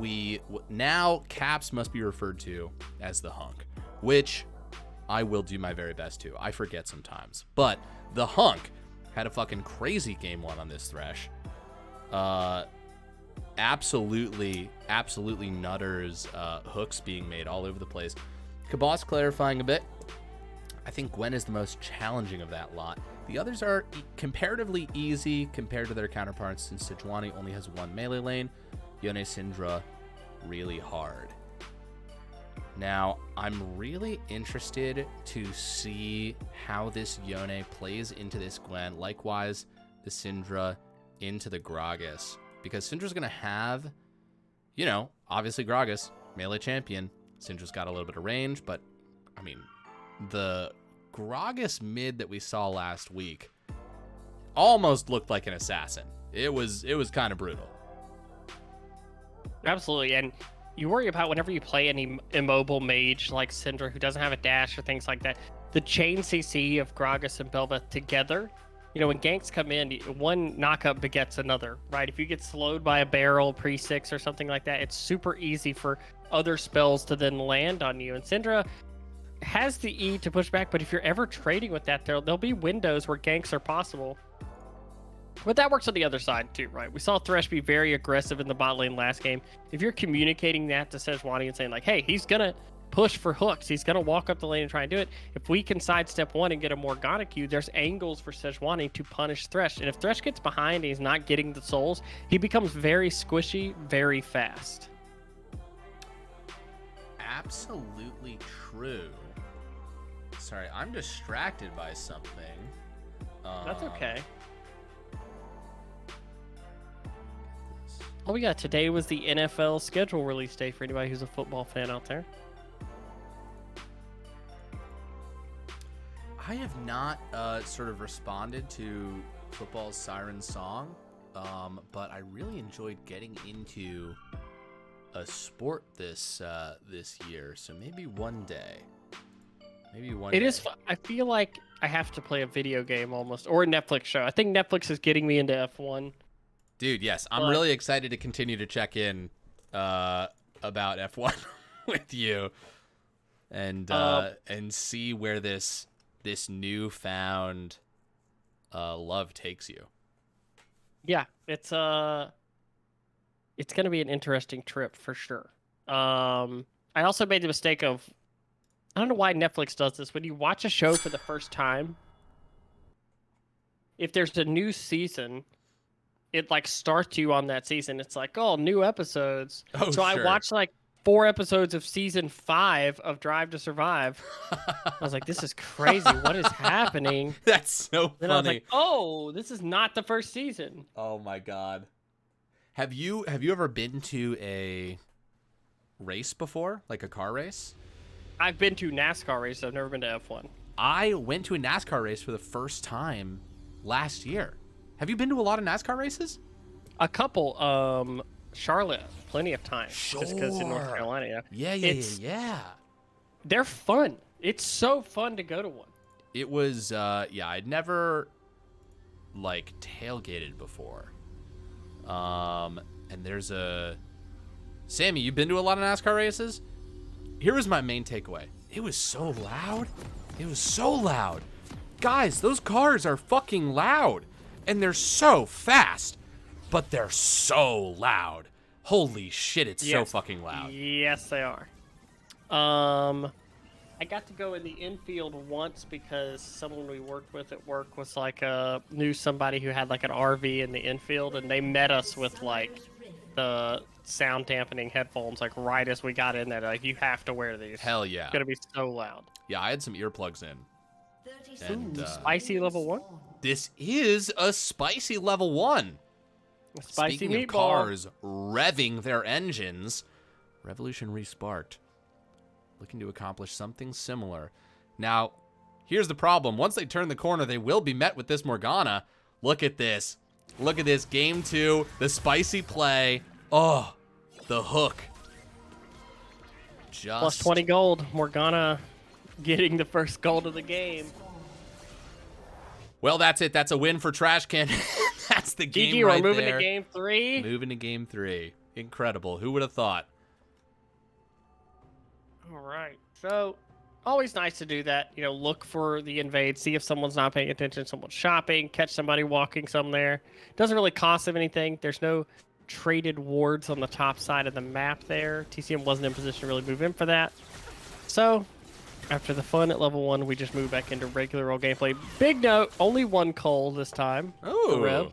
now Caps must be referred to as the Hunk, which I will do my very best to. I forget sometimes. But the Hunk had a fucking crazy game one on this Thresh. Absolutely nutters, hooks being made all over the place. Kabos clarifying a bit. I think Gwen is the most challenging of that lot. The others are comparatively easy compared to their counterparts, since Sejuani only has one melee lane. Yone Syndra really hard. Now, I'm really interested to see how this Yone plays into this Gwen. Likewise, the Syndra into the Gragas. Because Syndra's going to have, obviously Gragas, melee champion. Syndra's got a little bit of range, but, I mean, the Gragas mid that we saw last week almost looked like an assassin. It was kind of brutal. Absolutely, and you worry about whenever you play any immobile mage like Syndra who doesn't have a dash or things like that, the chain CC of Gragas and Belva together. When ganks come in, one knockup begets another, right? If you get slowed by a barrel pre-6 or something like that, it's super easy for other spells to then land on you. And Syndra has the E to push back, but if you're ever trading with that, there'll be windows where ganks are possible. But that works on the other side too, right? We saw Thresh be very aggressive in the bot lane last game. If you're communicating that to Sejuani and saying like, hey, he's going to push for hooks, he's going to walk up the lane and try and do it. If we can sidestep one and get a Morgana Q, there's angles for Sejuani to punish Thresh. And if Thresh gets behind and he's not getting the souls, he becomes very squishy, very fast. Absolutely true. Sorry, I'm distracted by something. That's okay. Oh, yeah, today was the NFL schedule release day for anybody who's a football fan out there. I have not sort of responded to football's siren song, but I really enjoyed getting into a sport this year. So maybe one day. It is fun. I feel like I have to play a video game almost, or a Netflix show. I think Netflix is getting me into F1. Dude, yes. I'm really excited to continue to check in about F1 with you and see where this newfound love takes you. Yeah, it's going to be an interesting trip for sure. I also made the mistake of, I don't know why Netflix does this. When you watch a show for the first time, if there's a new season, it like starts you on that season. It's like, oh, new episodes. Oh, so sure. I watched like 4 episodes of season 5 of Drive to Survive. I was like, this is crazy. What is happening? That's so funny. Then I was like, oh, this is not the first season. Oh my God. Have you ever been to a race before, like a car race? I've been to NASCAR races. I've never been to F1. I went to a NASCAR race for the first time last year. Have you been to a lot of NASCAR races? A couple. Charlotte, plenty of times. Sure. Just because in North Carolina. Yeah. They're fun. It's so fun to go to one. It was, I'd never, like, tailgated before. And there's Sammy, you been to a lot of NASCAR races? Here was my main takeaway. It was so loud. Guys, those cars are fucking loud. And they're so fast. But they're so loud. Holy shit, it's so fucking loud. Yes, they are. I got to go in the infield once because someone we worked with at work was like knew somebody who had like an RV in the infield, and they met us with like the sound dampening headphones like right as we got in there. Like, you have to wear these. Hell yeah. It's gonna be so loud. Yeah, I had some earplugs in. And Spicy level 1. this is a spicy level 1. Spicy Speaking meatball. of cars revving their engines, Revolution Resparked, looking to accomplish something similar. Now, here's the problem. Once they turn the corner, they will be met with this Morgana. Look at this. Look at this. Game 2, the spicy play. Oh, the hook. Just Plus 20 gold. Morgana getting the first gold of the game. Well, that's it. That's a win for Trashcan. That's the game GG, right we're moving there. to game 3. Moving to game 3. Incredible. Who would have thought? All right. So, always nice to do that. You know, look for the invade, see if someone's not paying attention, someone's shopping, catch somebody walking somewhere. Doesn't really cost them anything. There's no traded wards on the top side of the map there. TCM wasn't in position to really move in for that. So, after the fun at level 1, we just move back into regular old gameplay. Big note, only 1 coal this time. Oh, Rev.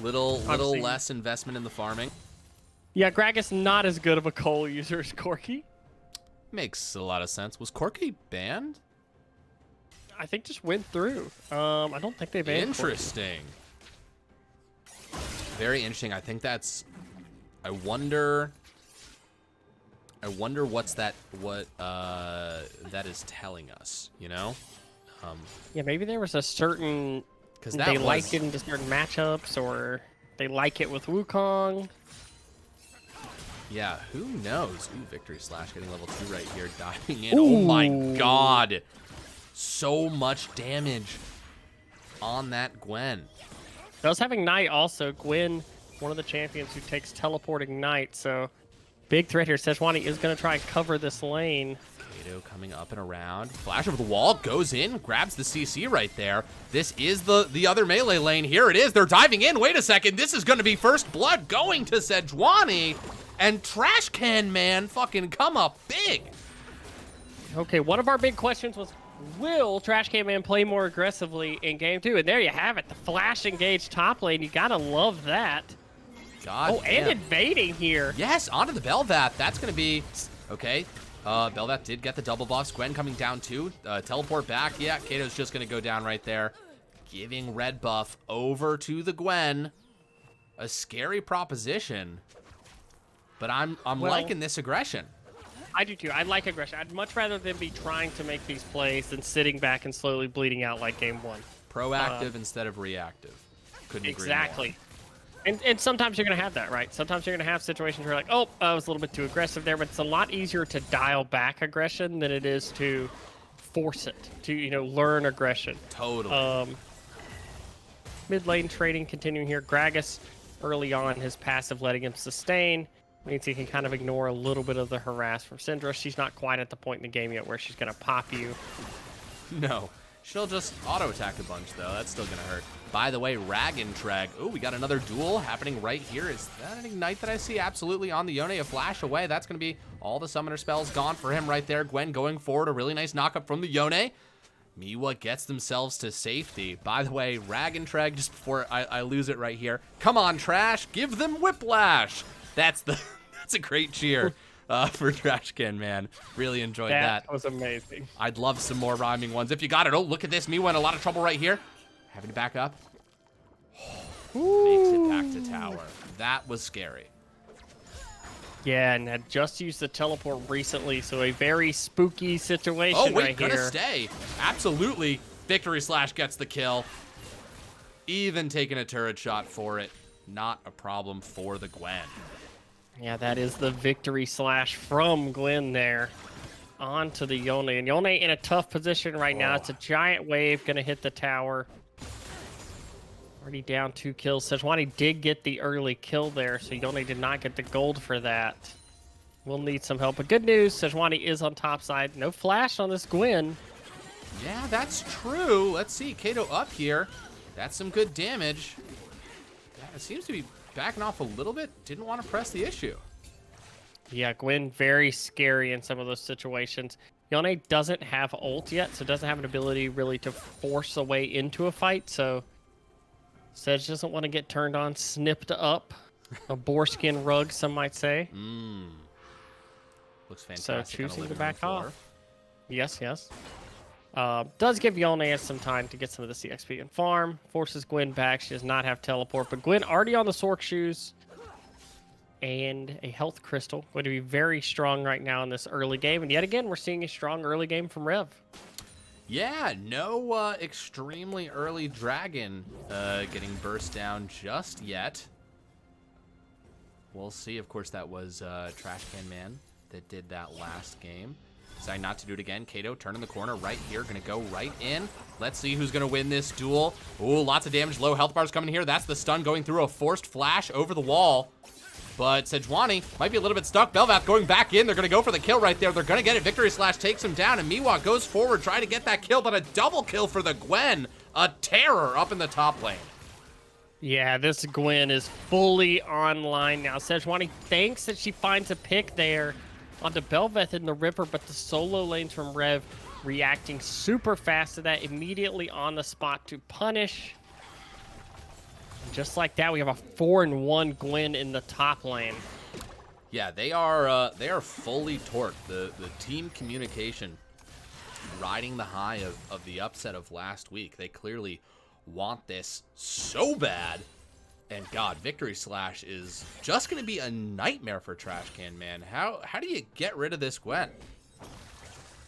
little Obviously. less investment in the farming. Yeah, Gragas not as good of a coal user as Corky. Makes a lot of sense. Was Corky banned? I think just went through. I don't think they banned Corky. Interesting. Very interesting. I think that's. I wonder what's that? What that is telling us? You know? Yeah, maybe there was a certain. Because They like it in certain matchups, or they like it with Wukong. Yeah, who knows? Ooh, Victory Slash getting level 2 right here, diving in. Oh my god. So much damage on that Gwen. Does having Knight also. Gwen, one of the champions who takes teleporting Knight, so big threat here. Sejuani is going to try and cover this lane. Kato coming up and around. Flash over the wall, goes in, grabs the CC right there. This is the other melee lane. Here it is. They're diving in. Wait a second. This is going to be first blood going to Sejuani. And Trashcanman fucking come up big. Okay, one of our big questions was, will Trashcanman play more aggressively in game 2? And there you have it. The flash engage top lane. You got to love that. God Oh, and damn. invading here. Yes, onto the Belvath. That's going to be... Okay. Belvath did get the double buffs. Gwen coming down too. Teleport back. Yeah, Kato's just going to go down right there. Giving red buff over to the Gwen. A scary proposition. But I'm liking this aggression. I do too. I like aggression. I'd much rather than be trying to make these plays than sitting back and slowly bleeding out like game 1. Proactive instead of reactive. Couldn't agree more. Exactly. And sometimes you're going to have that, right? Sometimes you're going to have situations where you're like, oh, I was a little bit too aggressive there, but it's a lot easier to dial back aggression than it is to force it, to, you know, learn aggression. Totally. Mid lane trading continuing here. Gragas early on, his passive letting him sustain. Means he can kind of ignore a little bit of the harass from Syndra. She's not quite at the point in the game yet where she's going to pop you. No. She'll just auto-attack a bunch, though. That's still going to hurt. By the way, Rag and Treg. Oh, we got another duel happening right here. Is that an Ignite that I see? Absolutely on the Yone. A flash away. That's going to be all the summoner spells gone for him right there. Gwen going forward. A really nice knockup from the Yone. Miwa gets themselves to safety. By the way, Rag and Treg, just before I lose it right here. Come on, Trash. Give them Whiplash. That's a great cheer for Trashcanman. Really enjoyed that. That was amazing. I'd love some more rhyming ones. If you got it. Oh, look at this. Miwa in a lot of trouble right here. Having to back up. Makes it back to tower. That was scary. Yeah, and had just used the teleport recently, so a very spooky situation Oh, wait, right gonna here. stay. Absolutely. Victory Slash gets the kill. Even taking a turret shot for it. Not a problem for the Gwen. Yeah, that is the victory slash from Gwen there. On to the Yone. And Yone in a tough position right now. It's a giant wave going to hit the tower. Already down 2 kills. Sejuani did get the early kill there, so Yone did not get the gold for that. We'll need some help. But good news, Sejuani is on top side. No flash on this Gwen. Yeah, that's true. Let's see. Kato up here. That's some good damage. Yeah, it seems to be backing off a little bit. Didn't want to press the issue. Yeah, Gwen very scary in some of those situations. Yone doesn't have ult yet, so doesn't have an ability really to force a way into a fight, so Sedge doesn't want to get turned on, snipped up. A boarskin rug, some might say. Looks fantastic. So choosing to back off. Yes, yes. Does give Yone some time to get some of the CXP and farm. Forces Gwen back. She does not have teleport, but Gwen already on the Sork shoes and a health crystal. Going to be very strong right now in this early game. And yet again, we're seeing a strong early game from Rev. Yeah, no extremely early dragon getting burst down just yet. We'll see. Of course, that was Trashcanman that did that last game. Deciding not to do it again. Kato turning the corner right here. Going to go right in. Let's see who's going to win this duel. Ooh, lots of damage. Low health bars coming here. That's the stun going through a forced flash over the wall. But Sejuani might be a little bit stuck. Belvath going back in. They're going to go for the kill right there. They're going to get it. Victory Slash takes him down. And Miwa goes forward trying to get that kill. But a double kill for the Gwen. A terror up in the top lane. Yeah, this Gwen is fully online now. Sejuani thinks that she finds a pick there onto Belveth in the river, but the solo lanes from Rev reacting super fast to that, immediately on the spot to punish. And just like that, we have a 4-1 Gwen in the top lane. Yeah, they are fully torqued. The team communication riding the high of the upset of last week. They clearly want this so bad. And God, Victory Slash is just going to be a nightmare for Trashcanman. How do you get rid of this Gwen?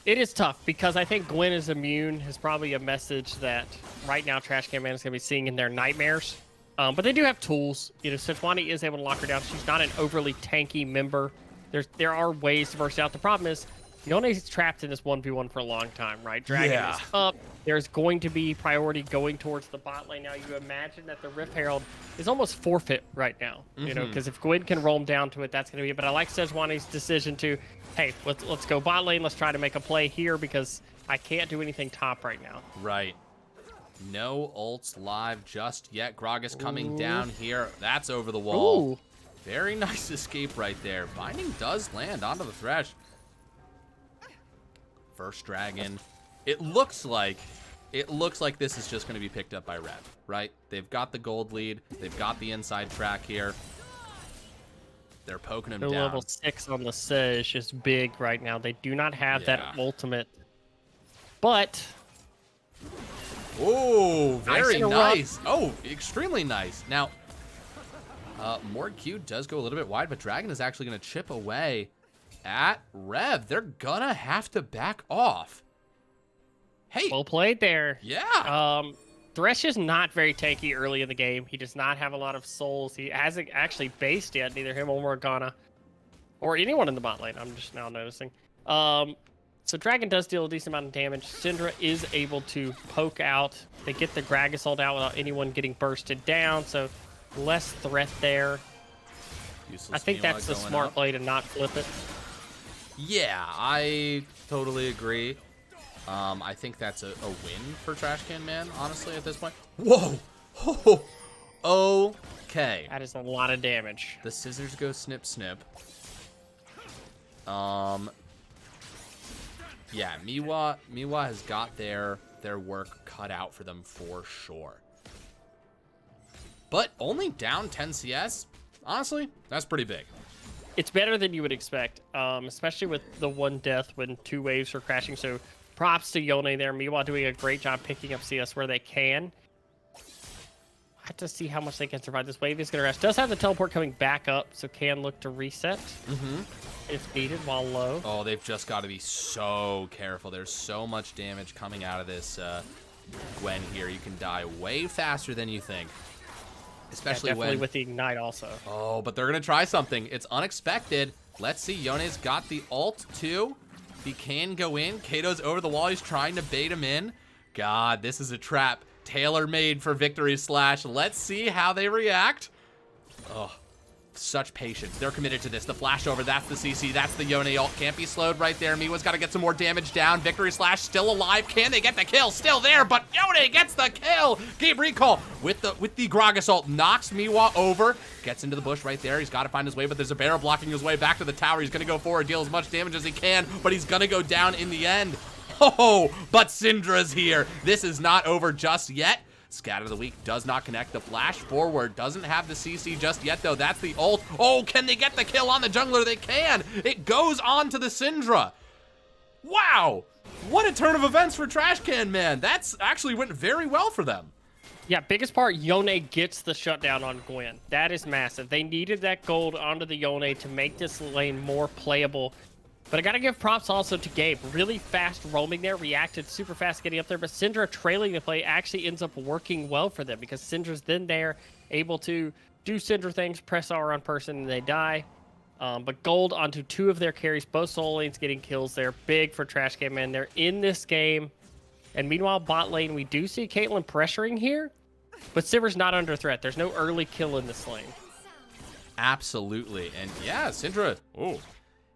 It is tough because I think Gwen is immune is probably a message that right now Trashcanman is going to be seeing in their nightmares. But they do have tools. You know, Sejuani is able to lock her down. She's not an overly tanky member. There are ways to burst out. The problem is Yone's trapped in this 1v1 for a long time, right? Dragon is up. There's going to be priority going towards the bot lane now. You imagine that the Rift Herald is almost forfeit right now, you know, because if Gwen can roam down to it, that's going to be it. But I like Sejuani's decision to, hey, let's go bot lane. Let's try to make a play here because I can't do anything top right now. Right. No ults live just yet. Gragas coming down here. That's over the wall. Ooh. Very nice escape right there. Binding does land onto the Thresh. First dragon. It looks like this is just going to be picked up by Rev, right? They've got the gold lead. They've got the inside track here. They're poking him down. Level 6 on the Sej is big right now. They do not have that ultimate. But oh, very nice. Oh, extremely nice. Now, Morg Q does go a little bit wide, but Dragon is actually going to chip away at Rev. They're gonna have to back off. Hey, well played there. Yeah. Thresh is not very tanky early in the game. He does not have a lot of souls. He hasn't actually based yet, neither him or Morgana, or anyone in the bot lane. I'm just now noticing. So Dragon does deal a decent amount of damage. Syndra is able to poke out. They get the Gragas ult out without anyone getting bursted down, so less threat there. Useless I think that's the smart play to not flip it. Yeah, I totally agree. I think that's a win for Trashcanman, honestly, at this point. Whoa! Oh, okay. That is a lot of damage. The scissors go snip, snip. Yeah, Miwa has got their work cut out for them for sure. But only down 10 CS? Honestly, that's pretty big. It's better than you would expect, especially with the one death when 2 waves are crashing. So props to Yone there. Miwa doing a great job picking up CS where they can. I have to see how much they can survive. This wave is going to rest. Does have the teleport coming back up, so can look to reset if needed while low. Oh, they've just got to be so careful. There's so much damage coming out of this Gwen here. You can die way faster than you think. Especially definitely with the ignite also. Oh, but they're going to try something. It's unexpected. Let's see. Yone's got the ult too. He can go in. Kato's over the wall. He's trying to bait him in. God, this is a trap. Tailor-made for Victory Slash. Let's see how they react. Oh, such patience. They're committed to this. The flash over, that's the CC, that's the Yone ult. Can't be slowed right there. Miwa's got to get some more damage down. Victory Slash still alive. Can they get the kill? Still there, but Yone gets the kill. Game recall with the Gragas ult. Knocks Miwa over. Gets into the bush right there. He's got to find his way, but there's a barrel blocking his way back to the tower. He's going to go forward, deal as much damage as he can, but he's going to go down in the end. Oh, but Syndra's here. This is not over just yet. Scatter of the Week does not connect. The flash forward doesn't have the CC just yet, though. That's the ult. Oh, can they get the kill on the jungler? They can. It goes on to the Syndra. Wow! What a turn of events for Trashcanman. That's actually went very well for them. Yeah, biggest part, Yone gets the shutdown on Gwen. That is massive. They needed that gold onto the Yone to make this lane more playable. But I gotta give props also to Gabe. Really fast roaming there, reacted super fast getting up there, but Syndra trailing the play actually ends up working well for them because Syndra's then there, able to do Syndra things, press R on person, and they die. But gold onto 2 of their carries, both soul lanes getting kills there. Big for Trashcanman. They're in this game. And meanwhile, bot lane, we do see Caitlyn pressuring here, but Sivir's not under threat. There's no early kill in this lane. Absolutely. And yeah, Syndra,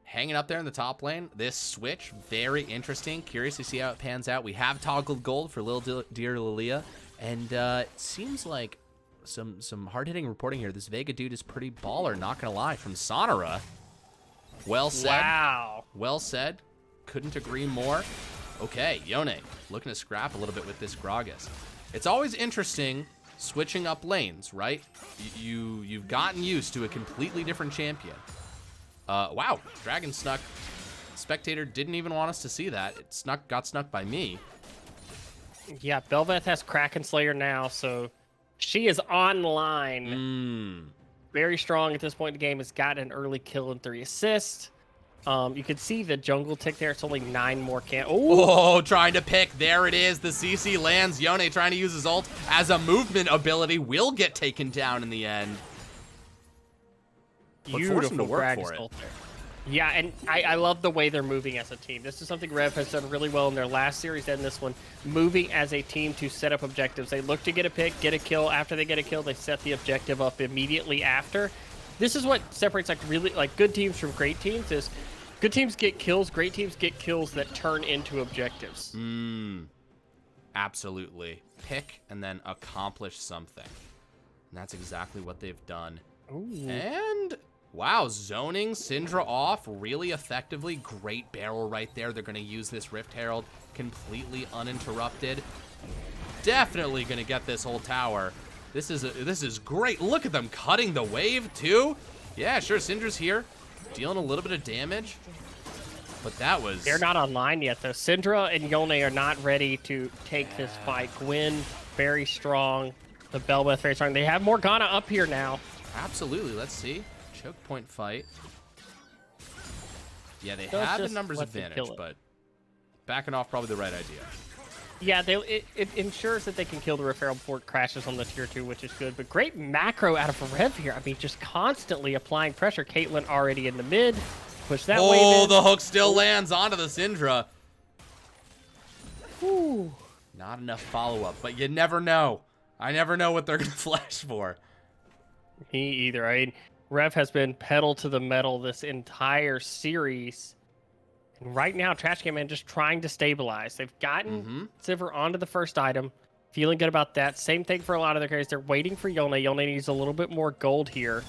hanging up there in the top lane. This switch, very interesting. Curious to see how it pans out. We have toggled gold for Lil Dear Lilia. And it seems like some hard-hitting reporting here. This Vega dude is pretty baller, not gonna lie, from Sonara. Well said. Wow. Well said. Couldn't agree more. Okay, Yone looking to scrap a little bit with this Gragas. It's always interesting switching up lanes, right? You've gotten used to a completely different champion. Wow, Dragon snuck. Spectator didn't even want us to see that. It got snuck by me. Yeah, Belveth has Kraken Slayer now, so she is online. Very strong at this point in the game. Has got an early kill and 3 assists. You can see the jungle tick there. It's only 9 more Oh, trying to pick. There it is. The CC lands. Yone trying to use his ult as a movement ability. Will get taken down in the end. But force him to work for it. Yeah, and I love the way they're moving as a team. This is something REV has done really well in their last series and this one. Moving as a team to set up objectives. They look to get a pick, get a kill. After they get a kill, they set the objective up immediately after. This is what separates really good teams from great teams is good teams get kills, great teams get kills that turn into objectives. Absolutely. Pick and then accomplish something. And that's exactly what they've done. Ooh. And wow, zoning Syndra off really effectively. Great barrel right there. They're going to use this Rift Herald completely uninterrupted. Definitely going to get this whole tower. This is great. Look at them cutting the wave too. Yeah, sure, Syndra's here, dealing a little bit of damage. But that was... They're not online yet, though. Syndra and Yone are not ready to take this fight. Gwen, very strong. The Belbeth, very strong. They have Morgana up here now. Absolutely. Let's see. Choke point fight. Yeah, they have the numbers advantage, but backing off probably the right idea. Yeah, it ensures that they can kill the Rift Herald before it crashes on the tier 2, which is good. But great macro out of REV here. I mean, just constantly applying pressure. Caitlyn already in the mid. Push that wave in. Oh, the hook still lands onto the Syndra. Ooh. Not enough follow-up, but you never know. I never know what they're going to flash for. Me either. I mean, REV has been pedal to the metal this entire series. And right now, Trashcanman just trying to stabilize. They've gotten Sivir onto the first item. Feeling good about that. Same thing for a lot of their carries. They're waiting for Yone. Yone needs a little bit more gold here.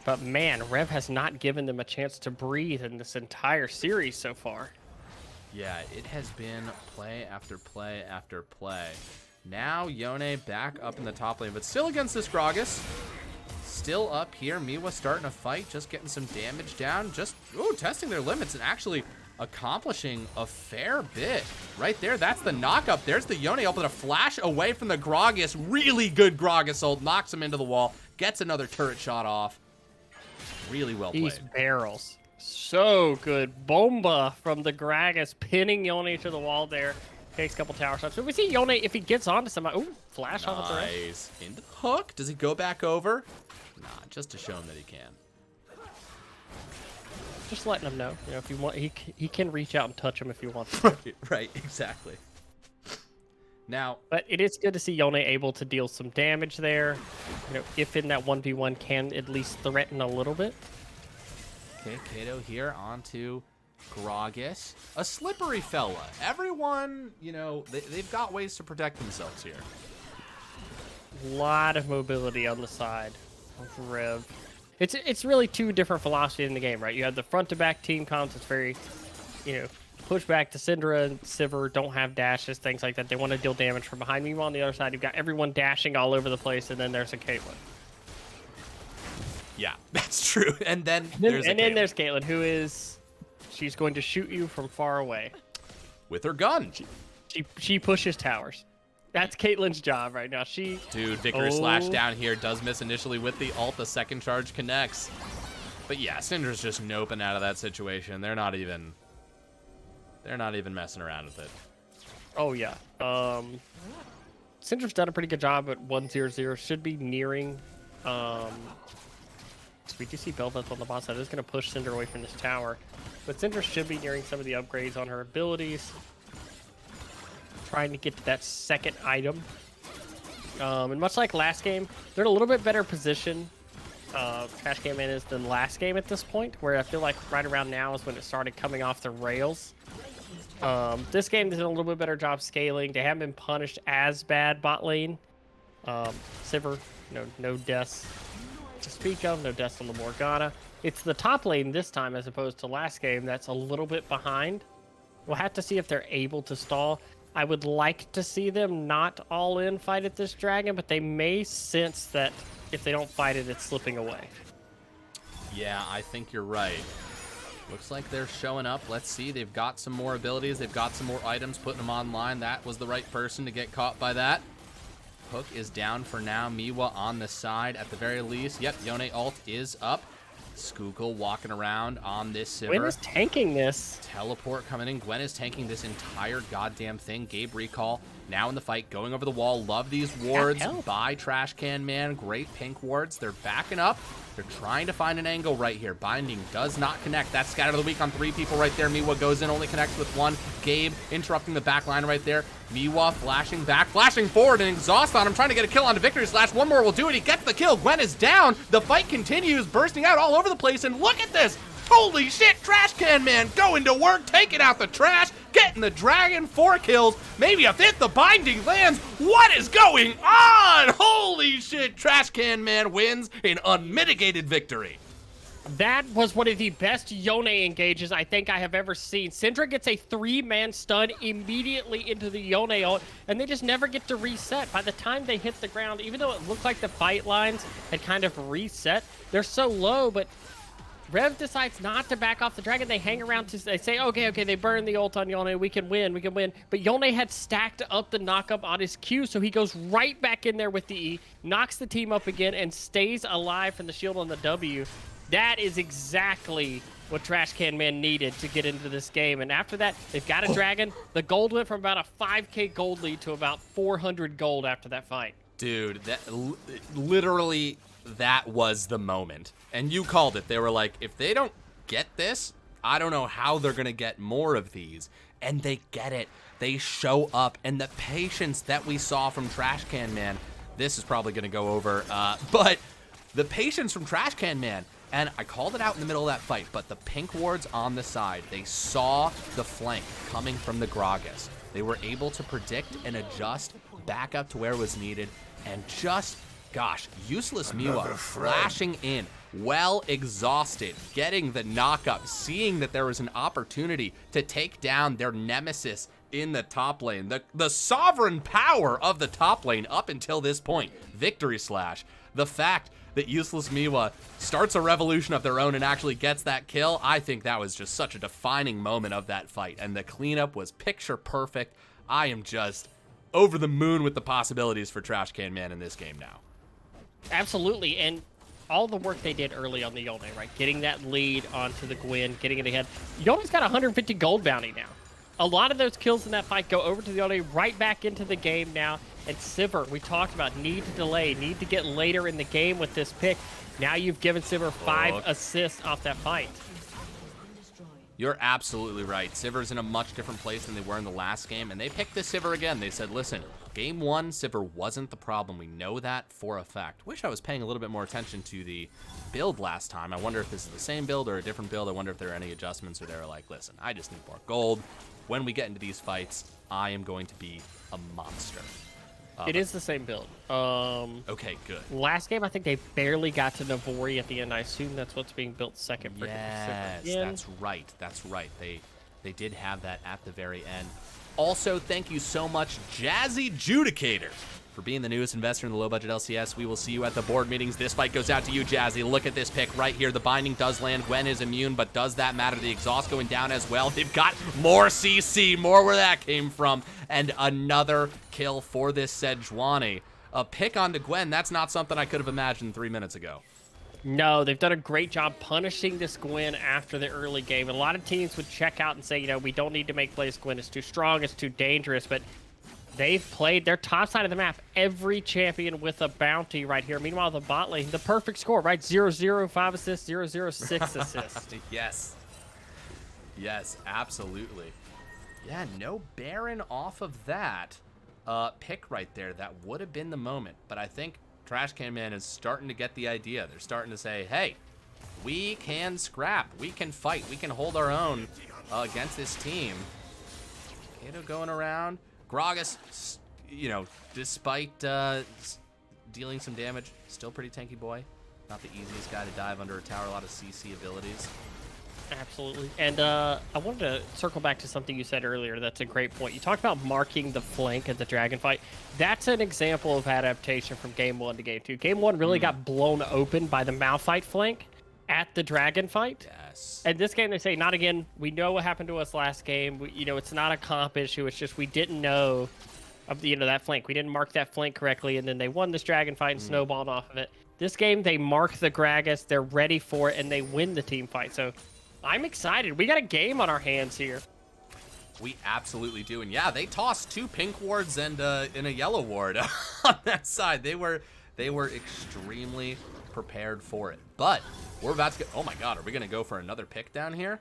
But man, REV has not given them a chance to breathe in this entire series so far. Yeah, it has been play after play after play. Now Yone back up in the top lane, but still against this Gragas. Still up here. Miwa starting a fight, just getting some damage down. Just, testing their limits and actually accomplishing a fair bit. Right there, that's the knock-up. There's the Yone able to flash away from the Gragas. Really good Gragas ult. Knocks him into the wall. Gets another turret shot off. Really well played. These barrels. So good. Bomba from the Gragas, pinning Yone to the wall there. Takes a couple tower shots. So we see Yone, if he gets onto somebody. Ooh, flash off of the rest. Nice. Into the hook. Does he go back over? Nah, just to show him that he can. Just letting him know. You know, if you want, he can reach out and touch him if you want to. Right, exactly. Now, but it is good to see Yone able to deal some damage there. You know, if in that 1v1 can at least threaten a little bit. Okay, Kato here onto Gragas. A slippery fella. Everyone, you know, they've got ways to protect themselves here. A lot of mobility on the side of REV. It's really 2 different philosophies in the game, right? You have the front-to-back team comps. It's very, you know, push back to Syndra and Sivir, don't have dashes, things like that. They want to deal damage from behind. Meanwhile, on the other side, you've got everyone dashing all over the place, and then there's a Caitlyn. Yeah, that's true. And then there's Caitlyn, who is She's going to shoot you from far away. With her gun. She pushes towers. That's Caitlyn's job right now. Dude, Victory Slash down here does miss initially with the ult. The second charge connects. But yeah, Syndra's just noping out of that situation. They're not even messing around with it. Oh yeah. Syndra's done a pretty good job at 1-0-0. Should be nearing. We do see Bel'Veth on the bot side. Is going to push Syndra away from this tower, but Syndra should be nearing some of the upgrades on her abilities. Trying to get to that second item. And much like last game, they're in a little bit better position. Trashcanman is than last game at this point, where I feel like right around now is when it started coming off the rails. This game they did a little bit better job scaling. They haven't been punished as bad bot lane. Sivir, no deaths to speak of, no deaths on the Morgana. It's the top lane this time as opposed to last game that's a little bit behind. We'll have to see if they're able to stall. I would like to see them not all in fight at this dragon, but they may sense that if they don't fight it, it's slipping away. Yeah, I think you're right. Looks like they're showing up. Let's see. They've got some more abilities. They've got some more items, putting them online. That was the right person to get caught by that. Hook is down for now. Miwa on the side at the very least. Yep, Yone ult is up. Skookle walking around on this Sivir. Gwen is tanking this. Teleport coming in. Gwen is tanking this entire goddamn thing. Gabe recall now in the fight, going over the wall. Love these wards by Trashcanman. Great pink wards. They're backing up. They're trying to find an angle right here. Binding does not connect. That's Scatter of the Week on 3 people right there. Miwa goes in, only connects with 1. Gabe interrupting the back line right there. Miwa flashing back, flashing forward, and exhaust on him, trying to get a kill onto Victory Slash. One more will do it. He gets the kill. Gwen is down. The fight continues, bursting out all over the place, and look at this. Holy shit, Trashcanman going to work, taking out the trash, getting the dragon, 4 kills, maybe a 5th, the binding lands. What is going on? Holy shit, Trashcanman wins an unmitigated victory. That was one of the best Yone engages I think I have ever seen. Syndra gets a 3-man stun immediately into the Yone ult, and they just never get to reset. By the time they hit the ground, even though it looked like the fight lines had kind of reset, they're so low, but Rev decides not to back off the dragon. They hang around they say, okay, they burn the ult on Yone. We can win. But Yone had stacked up the knockup on his Q, so he goes right back in there with the E, knocks the team up again, and stays alive from the shield on the W. That is exactly what Trashcanman needed to get into this game. And after that, they've got a dragon. The gold went from about a 5K gold lead to about 400 gold after that fight. Dude, that literally, that was the moment. And you called it. They were like, if they don't get this, I don't know how they're going to get more of these. And they get it. They show up. And the patience that we saw from Trashcanman, this is probably going to go over. But the patience from Trashcanman, and I called it out in the middle of that fight, but the pink wards on the side, they saw the flank coming from the Gragas. They were able to predict and adjust back up to where it was needed. And just, gosh, useless Miwa flashing in, well exhausted, getting the knockup, seeing that there was an opportunity to take down their nemesis in the top lane. The sovereign power of the top lane up until this point. Victory Slash. The fact that useless Miwa starts a revolution of their own and actually gets that kill, I think that was just such a defining moment of that fight. And the cleanup was picture perfect. I am just over the moon with the possibilities for Trashcanman in this game now. Absolutely, and all the work they did early on the Yone, right? Getting that lead onto the Gwen, getting it ahead. Yone's got 150 gold bounty now. A lot of those kills in that fight go over to the Yone, right back into the game now. And Sivir, we talked about need to delay, need to get later in the game with this pick. Now you've given Sivir 5 assists off that fight. You're absolutely right. Sivir's in a much different place than they were in the last game, and they picked this Sivir again. They said, listen, game 1, Sivir wasn't the problem. We know that for a fact. Wish I was paying a little bit more attention to the build last time. I wonder if this is the same build or a different build. I wonder if there are any adjustments, or they were like, listen, I just need more gold. When we get into these fights, I am going to be a monster. It is the same build. Okay, good. Last game, I think they barely got to Navori at the end. I assume that's what's being built second for Yes, that's right. That's right. They did have that at the very end. Also, thank you so much, Jazzy Judicator, for being the newest investor in the low-budget LCS. We will see you at the board meetings. This fight goes out to you, Jazzy. Look at this pick right here. The binding does land. Gwen is immune, but does that matter? The exhaust going down as well. They've got more CC, more where that came from, and another kill for this Sejuani. A pick onto Gwen, that's not something I could have imagined 3 minutes ago. No, they've done a great job punishing this Gwen after the early game. A lot of teams would check out and say, you know, we don't need to make plays. Gwen is too strong, it's too dangerous, but they've played their top side of the map. Every champion with a bounty right here. Meanwhile, the bot lane, the perfect score, right? 0-0, 5 assists, 0-0, 6 assists. Yes. Yes, absolutely. Yeah, no Baron off of that pick right there. That would have been the moment. But I think Trashcanman is starting to get the idea. They're starting to say, hey, we can scrap. We can fight. We can hold our own against this team. Kato going around. Gragas, you know, despite dealing some damage, still pretty tanky boy. Not the easiest guy to dive under a tower. A lot of CC abilities. Absolutely. And I wanted to circle back to something you said earlier. That's a great point. You talked about marking the flank at the dragon fight. That's an example of adaptation from game 1 to game 2. Game 1 really got blown open by the Malphite flank at the dragon fight. Yes. And this game, they say, not again. We know what happened to us last game. You know, it's not a comp issue. It's just we didn't know of the, you know, that flank. We didn't mark that flank correctly, and then they won this dragon fight and snowballed off of it. This game, they mark the Gragas. They're ready for it, and they win the team fight. So I'm excited. We got a game on our hands here. We absolutely do. And yeah, they tossed 2 pink wards and a yellow ward on that side. They were extremely prepared for it. But we're about to get, oh my god, are we gonna go for another pick down here?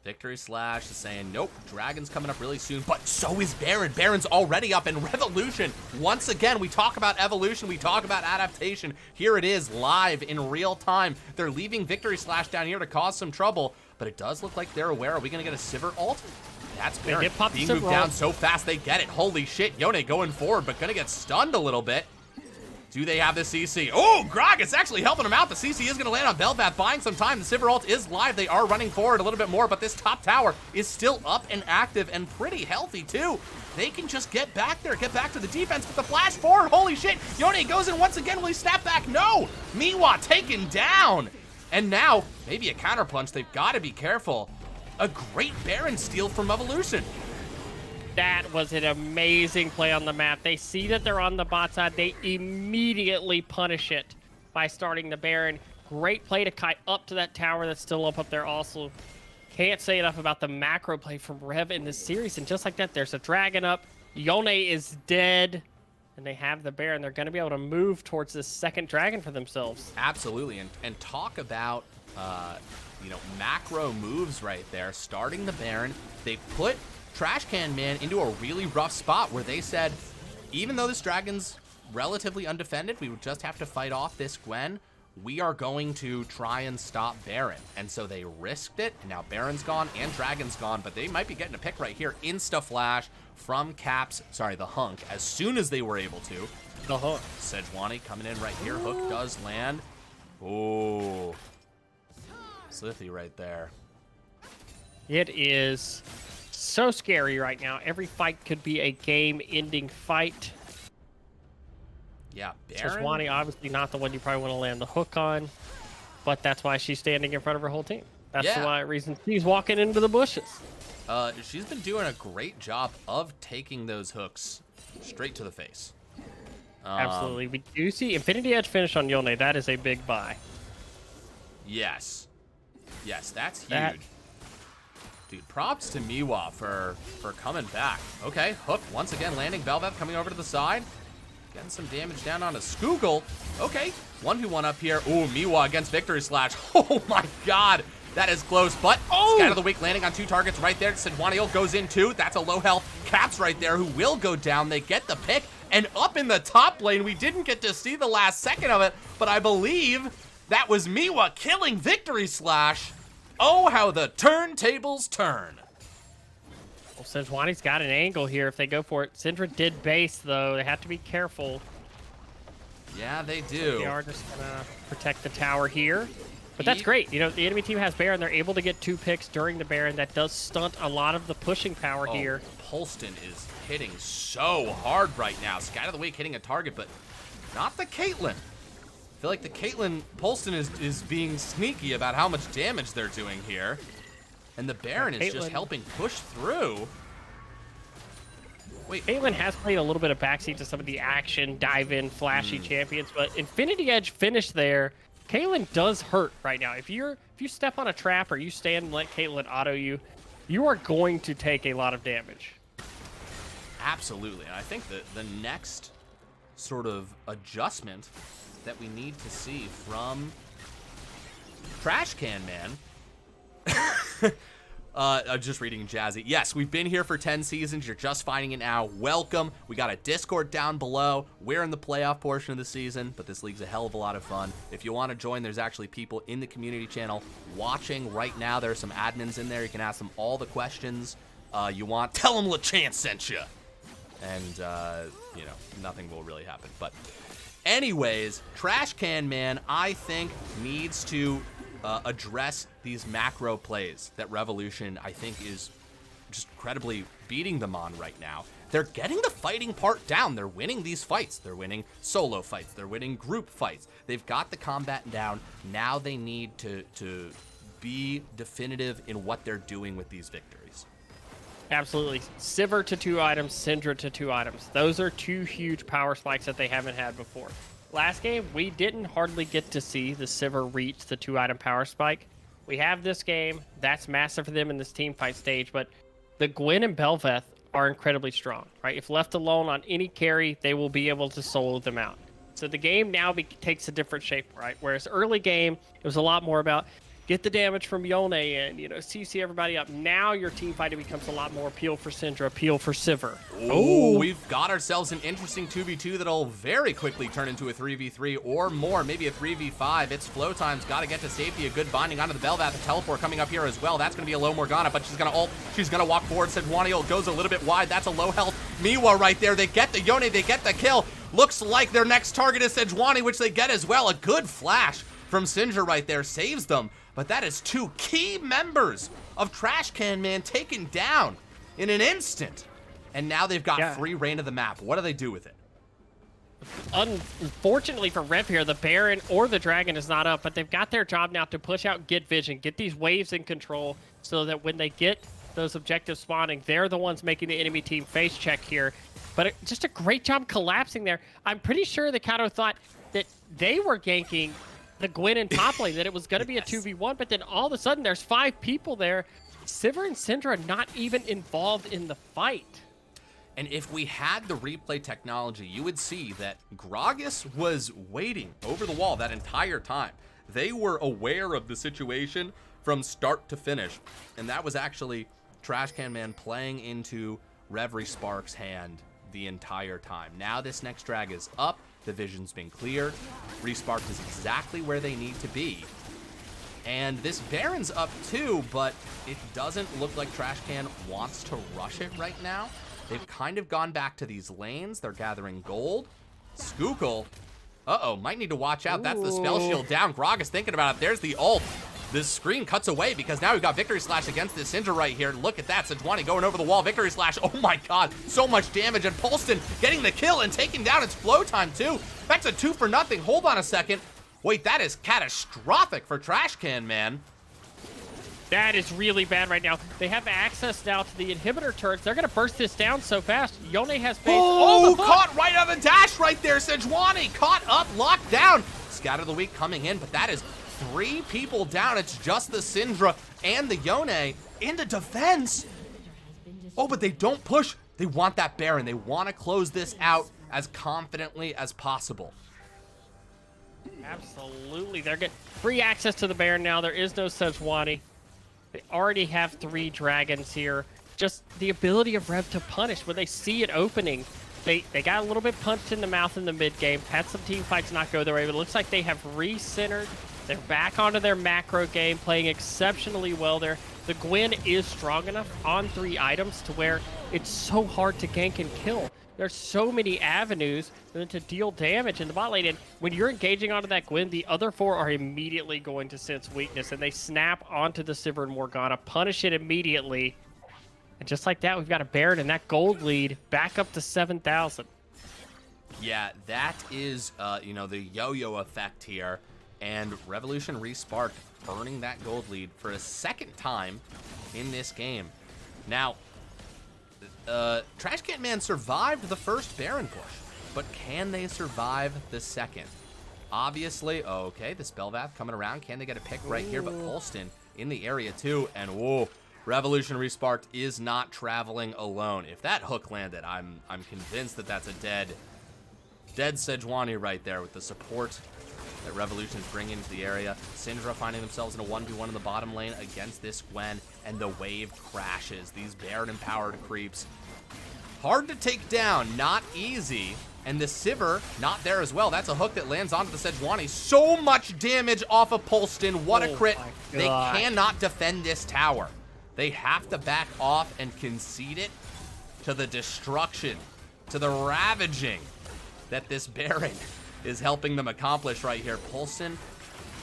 Victory Slash is saying, nope, Dragon's coming up really soon, but so is Baron. Baron's already up, in Revolution. Once again, we talk about evolution, we talk about adaptation. Here it is, live in real time. They're leaving Victory Slash down here to cause some trouble, but it does look like they're aware. Are we gonna get a Sivir ult? That's Baron being moved down so fast, they get it. Holy shit, Yone going forward, but gonna get stunned a little bit. Do they have the CC? Oh, Gragas actually helping him out. The CC is going to land on Bel'Veth, buying some time. The Sivir ult is live. They are running forward a little bit more, but this top tower is still up and active and pretty healthy, too. They can just get back there, get back to the defense with the flash forward. Holy shit. Yone goes in once again. Will he snap back? No. Miwa taken down. And now, maybe a counter punch. They've got to be careful. A great Baron steal from Evolution. That was an amazing play on the map. They see that they're on the bot side. They immediately punish it by starting the Baron. Great play to kite up to that tower that's still up there also. Can't say enough about the macro play from REV in this series. And just like that, there's a dragon up. Yone is dead. And they have the Baron. They're going to be able to move towards this second dragon for themselves. Absolutely. And talk about, you know, macro moves right there. Starting the Baron. They put Trashcanman into a really rough spot where they said, even though this dragon's relatively undefended, we would just have to fight off this Gwen. We are going to try and stop Baron. And so they risked it, and now Baron's gone and Dragon's gone, but they might be getting a pick right here. Insta-flash from Caps, sorry, the Hunk, as soon as they were able to. The Hook. Sejuani coming in right here. Hook does land. Oh, Slithy right there. It is so scary right now. Every fight could be a game-ending fight. Yeah, Baron. Sejuani obviously not the one you probably want to land the hook on, but that's why she's standing in front of her whole team. That's the reason she's walking into the bushes. She's been doing a great job of taking those hooks straight to the face. Absolutely. We do see Infinity Edge finish on Yone. That is a big buy. Yes. Yes, that's huge. Dude, props to Miwa for coming back. Okay, Hook once again landing. Bel'Veth coming over to the side. Getting some damage down on a Skoogle. Okay, 1v1 up here. Ooh, Miwa against Victory Slash. Oh my god, that is close. But Scat of the Week landing on 2 targets right there. Sejuani goes in too. That's a low health Caps right there who will go down. They get the pick. And up in the top lane, we didn't get to see the last second of it, but I believe that was Miwa killing Victory Slash. Oh, how the turntables turn. Well, Sejuani's got an angle here if they go for it. Syndra did base, though. They have to be careful. Yeah, they do. They are just going to protect the tower here. But that's great. You know, the enemy team has Baron. They're able to get 2 picks during the Baron. That does stunt a lot of the pushing power here. Polston is hitting so hard right now. Scatter the Wake hitting a target, but not the Caitlyn. I feel like the Caitlyn Polston is being sneaky about how much damage they're doing here. And the Baron is just helping push through. Wait. Caitlyn has played a little bit of backseat to some of the action, dive-in, flashy champions, but Infinity Edge finished there. Caitlyn does hurt right now. If you step on a trap or you stand and let Caitlyn auto you, you are going to take a lot of damage. Absolutely. And I think that the next sort of adjustment that we need to see from Trashcanman. I'm just reading Jazzy. Yes, we've been here for 10 seasons. You're just finding it now. Welcome. We got a Discord down below. We're in the playoff portion of the season, but this league's a hell of a lot of fun. If you want to join, there's actually people in the community channel watching right now. There are some admins in there. You can ask them all the questions you want. Tell them LeChance sent you. And, you know, nothing will really happen. But anyways, Trashcanman, I think, needs to address these macro plays that Revolution, I think, is just incredibly beating them on right now. They're getting the fighting part down. They're winning these fights. They're winning solo fights. They're winning group fights. They've got the combat down. Now they need to be definitive in what they're doing with these victories. Absolutely. Sivir to 2 items, Syndra to 2 items. Those are 2 huge power spikes that they haven't had before. Last game, we didn't hardly get to see the Sivir reach the 2-item power spike. We have this game. That's massive for them in this team fight stage, but the Gwen and Bel'Veth are incredibly strong, right? If left alone on any carry, they will be able to solo them out. So the game now takes a different shape, right? Whereas early game, it was a lot more about get the damage from Yone and, you know, CC everybody up. Now your team fighting becomes a lot more appeal for Syndra, appeal for Sivir. Oh, we've got ourselves an interesting 2v2 that'll very quickly turn into a 3v3 or more, maybe a 3v5. It's flow time's got to get to safety. A good binding onto the Bel'Veth. The teleport coming up here as well. That's going to be a low Morgana, but she's going to ult. She's going to walk forward. Sejuani goes a little bit wide. That's a low health Miwa right there. They get the Yone. They get the kill. Looks like their next target is Sejuani, which they get as well. A good flash from Syndra right there saves them. But that is 2 key members of Trashcanman taken down in an instant. And now they've got free reign of the map. What do they do with it? Unfortunately for REV here, the Baron or the Dragon is not up, but they've got their job now to push out, get vision, get these waves in control so that when they get those objectives spawning, they're the ones making the enemy team face check here. But just a great job collapsing there. I'm pretty sure the Kato thought that they were ganking the Gwen in top lane, that it was going to be a 2v1, but then all of a sudden there's 5 people there. Sivir and Syndra not even involved in the fight. And if we had the replay technology, you would see that Gragas was waiting over the wall that entire time. They were aware of the situation from start to finish. And that was actually Trashcanman playing into REV Respark's hand the entire time. Now this next drag is up. The vision's been cleared. Resparked is exactly where they need to be. And this Baron's up too, but it doesn't look like Trashcan wants to rush it right now. They've kind of gone back to these lanes. They're gathering gold. Skookle, might need to watch out. That's the spell shield down. Gragas thinking about it. There's the ult. The screen cuts away because now we've got Victory Slash against this Syndra right here. Look at that, Sejuani going over the wall. Victory Slash, oh my god, so much damage. And Polston getting the kill and taking down its flow time too. That's a 2 for nothing. Hold on a second. Wait, that is catastrophic for Trashcanman. That is really bad right now. They have access now to the inhibitor turrets. They're going to burst this down so fast. Yone has base. Oh, caught right on the dash right there. Sejuani caught up, locked down. Scatter the Weak coming in, but that is 3 people down. It's just the Syndra and the Yone into defense. Oh, but they don't push. They want that Baron. They want to close this out as confidently as possible. Absolutely. They're getting free access to the Baron now. There is no Sejuani. They already have 3 dragons here. Just the ability of REV to punish when they see it opening. They got a little bit punched in the mouth in the mid game. Had some team fights not go their way, but it looks like they have re-centered. They're back onto their macro game, playing exceptionally well there. The Gwen is strong enough on 3 items to where it's so hard to gank and kill. There's so many avenues for them to deal damage in the bot lane. And when you're engaging onto that Gwen, the other 4 are immediately going to sense weakness. And they snap onto the Sivir and Morgana, punish it immediately. And just like that, we've got a Baron and that gold lead back up to 7,000. Yeah, that is, you know, the yo-yo effect here. And Revolution Resparked burning that gold lead for a second time in this game. Now, Trashcanman survived the first Baron push, but can they survive the second? Obviously, okay, the Spellvath coming around. Can they get a pick right here? But Polston in the area too, and whoa, Revolution Resparked is not traveling alone. If that hook landed, I'm convinced that that's a dead Sejuani right there with the support that Revolution's bringing into the area. Syndra finding themselves in a 1v1 in the bottom lane against this Gwen, and the wave crashes. These Baron-empowered creeps. Hard to take down, not easy. And the Sivir, not there as well. That's a hook that lands onto the Sejuani. So much damage off of Polston. What a crit. They cannot defend this tower. They have to back off and concede it to the destruction, to the ravaging that this Baron is helping them accomplish right here. Polston,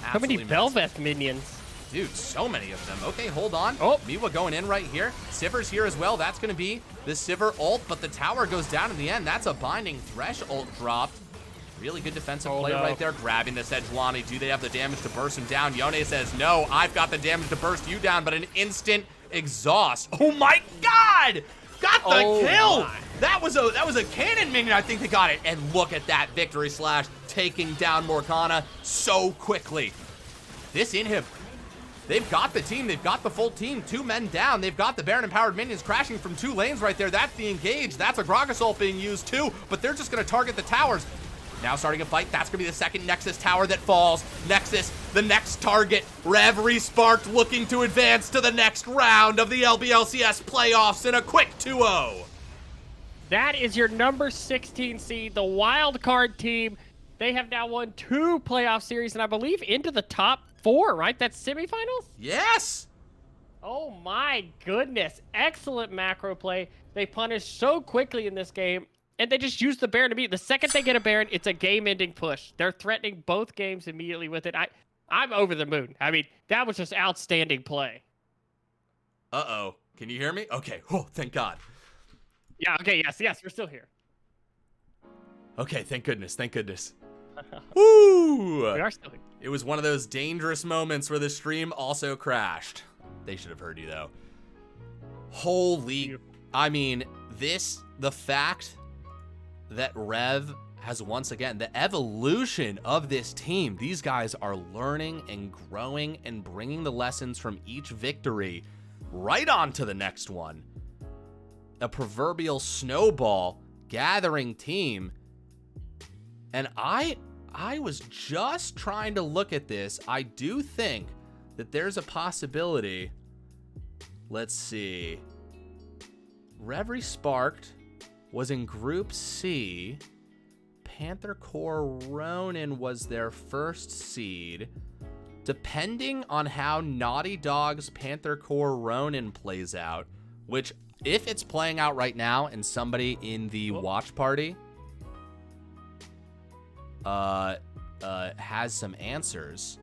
how many Belveth minions? Dude, so many of them. Okay, hold on. Oh, Miwa going in right here. Sivir's here as well. That's going to be the Sivir ult, but the tower goes down in the end. That's a Binding Thresh ult dropped. Really good defensive play right there. Grabbing the Sejuani. Do they have the damage to burst him down? Yone says, no, I've got the damage to burst you down, but an instant exhaust. Oh my God! Got the kill! That was a cannon minion. I think they got it. And look at that victory slash taking down Morgana so quickly. This inhib, they've got the team. They've got the full team. 2 men down. They've got the Baron-empowered minions crashing from 2 lanes right there. That's the engage. That's a Gragas ult being used too, but they're just going to target the towers. Now starting a fight. That's going to be the second Nexus tower that falls. Nexus, the next target. Rev Resparked looking to advance to the next round of the LBLCS playoffs in a quick 2-0. That is your number 16 seed, the wild card team. They have now won 2 playoff series, and I believe into the top 4, right? That's semifinals? Yes! Oh my goodness. Excellent macro play. They punished so quickly in this game, and they just used the Baron to beat. The second they get a Baron, it's a game-ending push. They're threatening both games immediately with it. I'm over the moon. I mean, that was just outstanding play. Uh-oh. Can you hear me? Okay. Oh, thank God. Yeah, okay, yes, we're still here. Okay, thank goodness, thank goodness. Woo! We are still here. It was one of those dangerous moments where the stream also crashed. They should have heard you, though. Holy... I mean, the fact that Rev has once again, the evolution of this team, these guys are learning and growing and bringing the lessons from each victory right on to the next one. A proverbial snowball gathering team. And I was just trying to look at this. I do think that there's a possibility. Let's see. Rev Resparked was in Group C. Panther Core Ronin was their first seed. Depending on how Naughty Dog's Panther Core Ronin plays out, which if it's playing out right now and somebody in the watch party has some answers,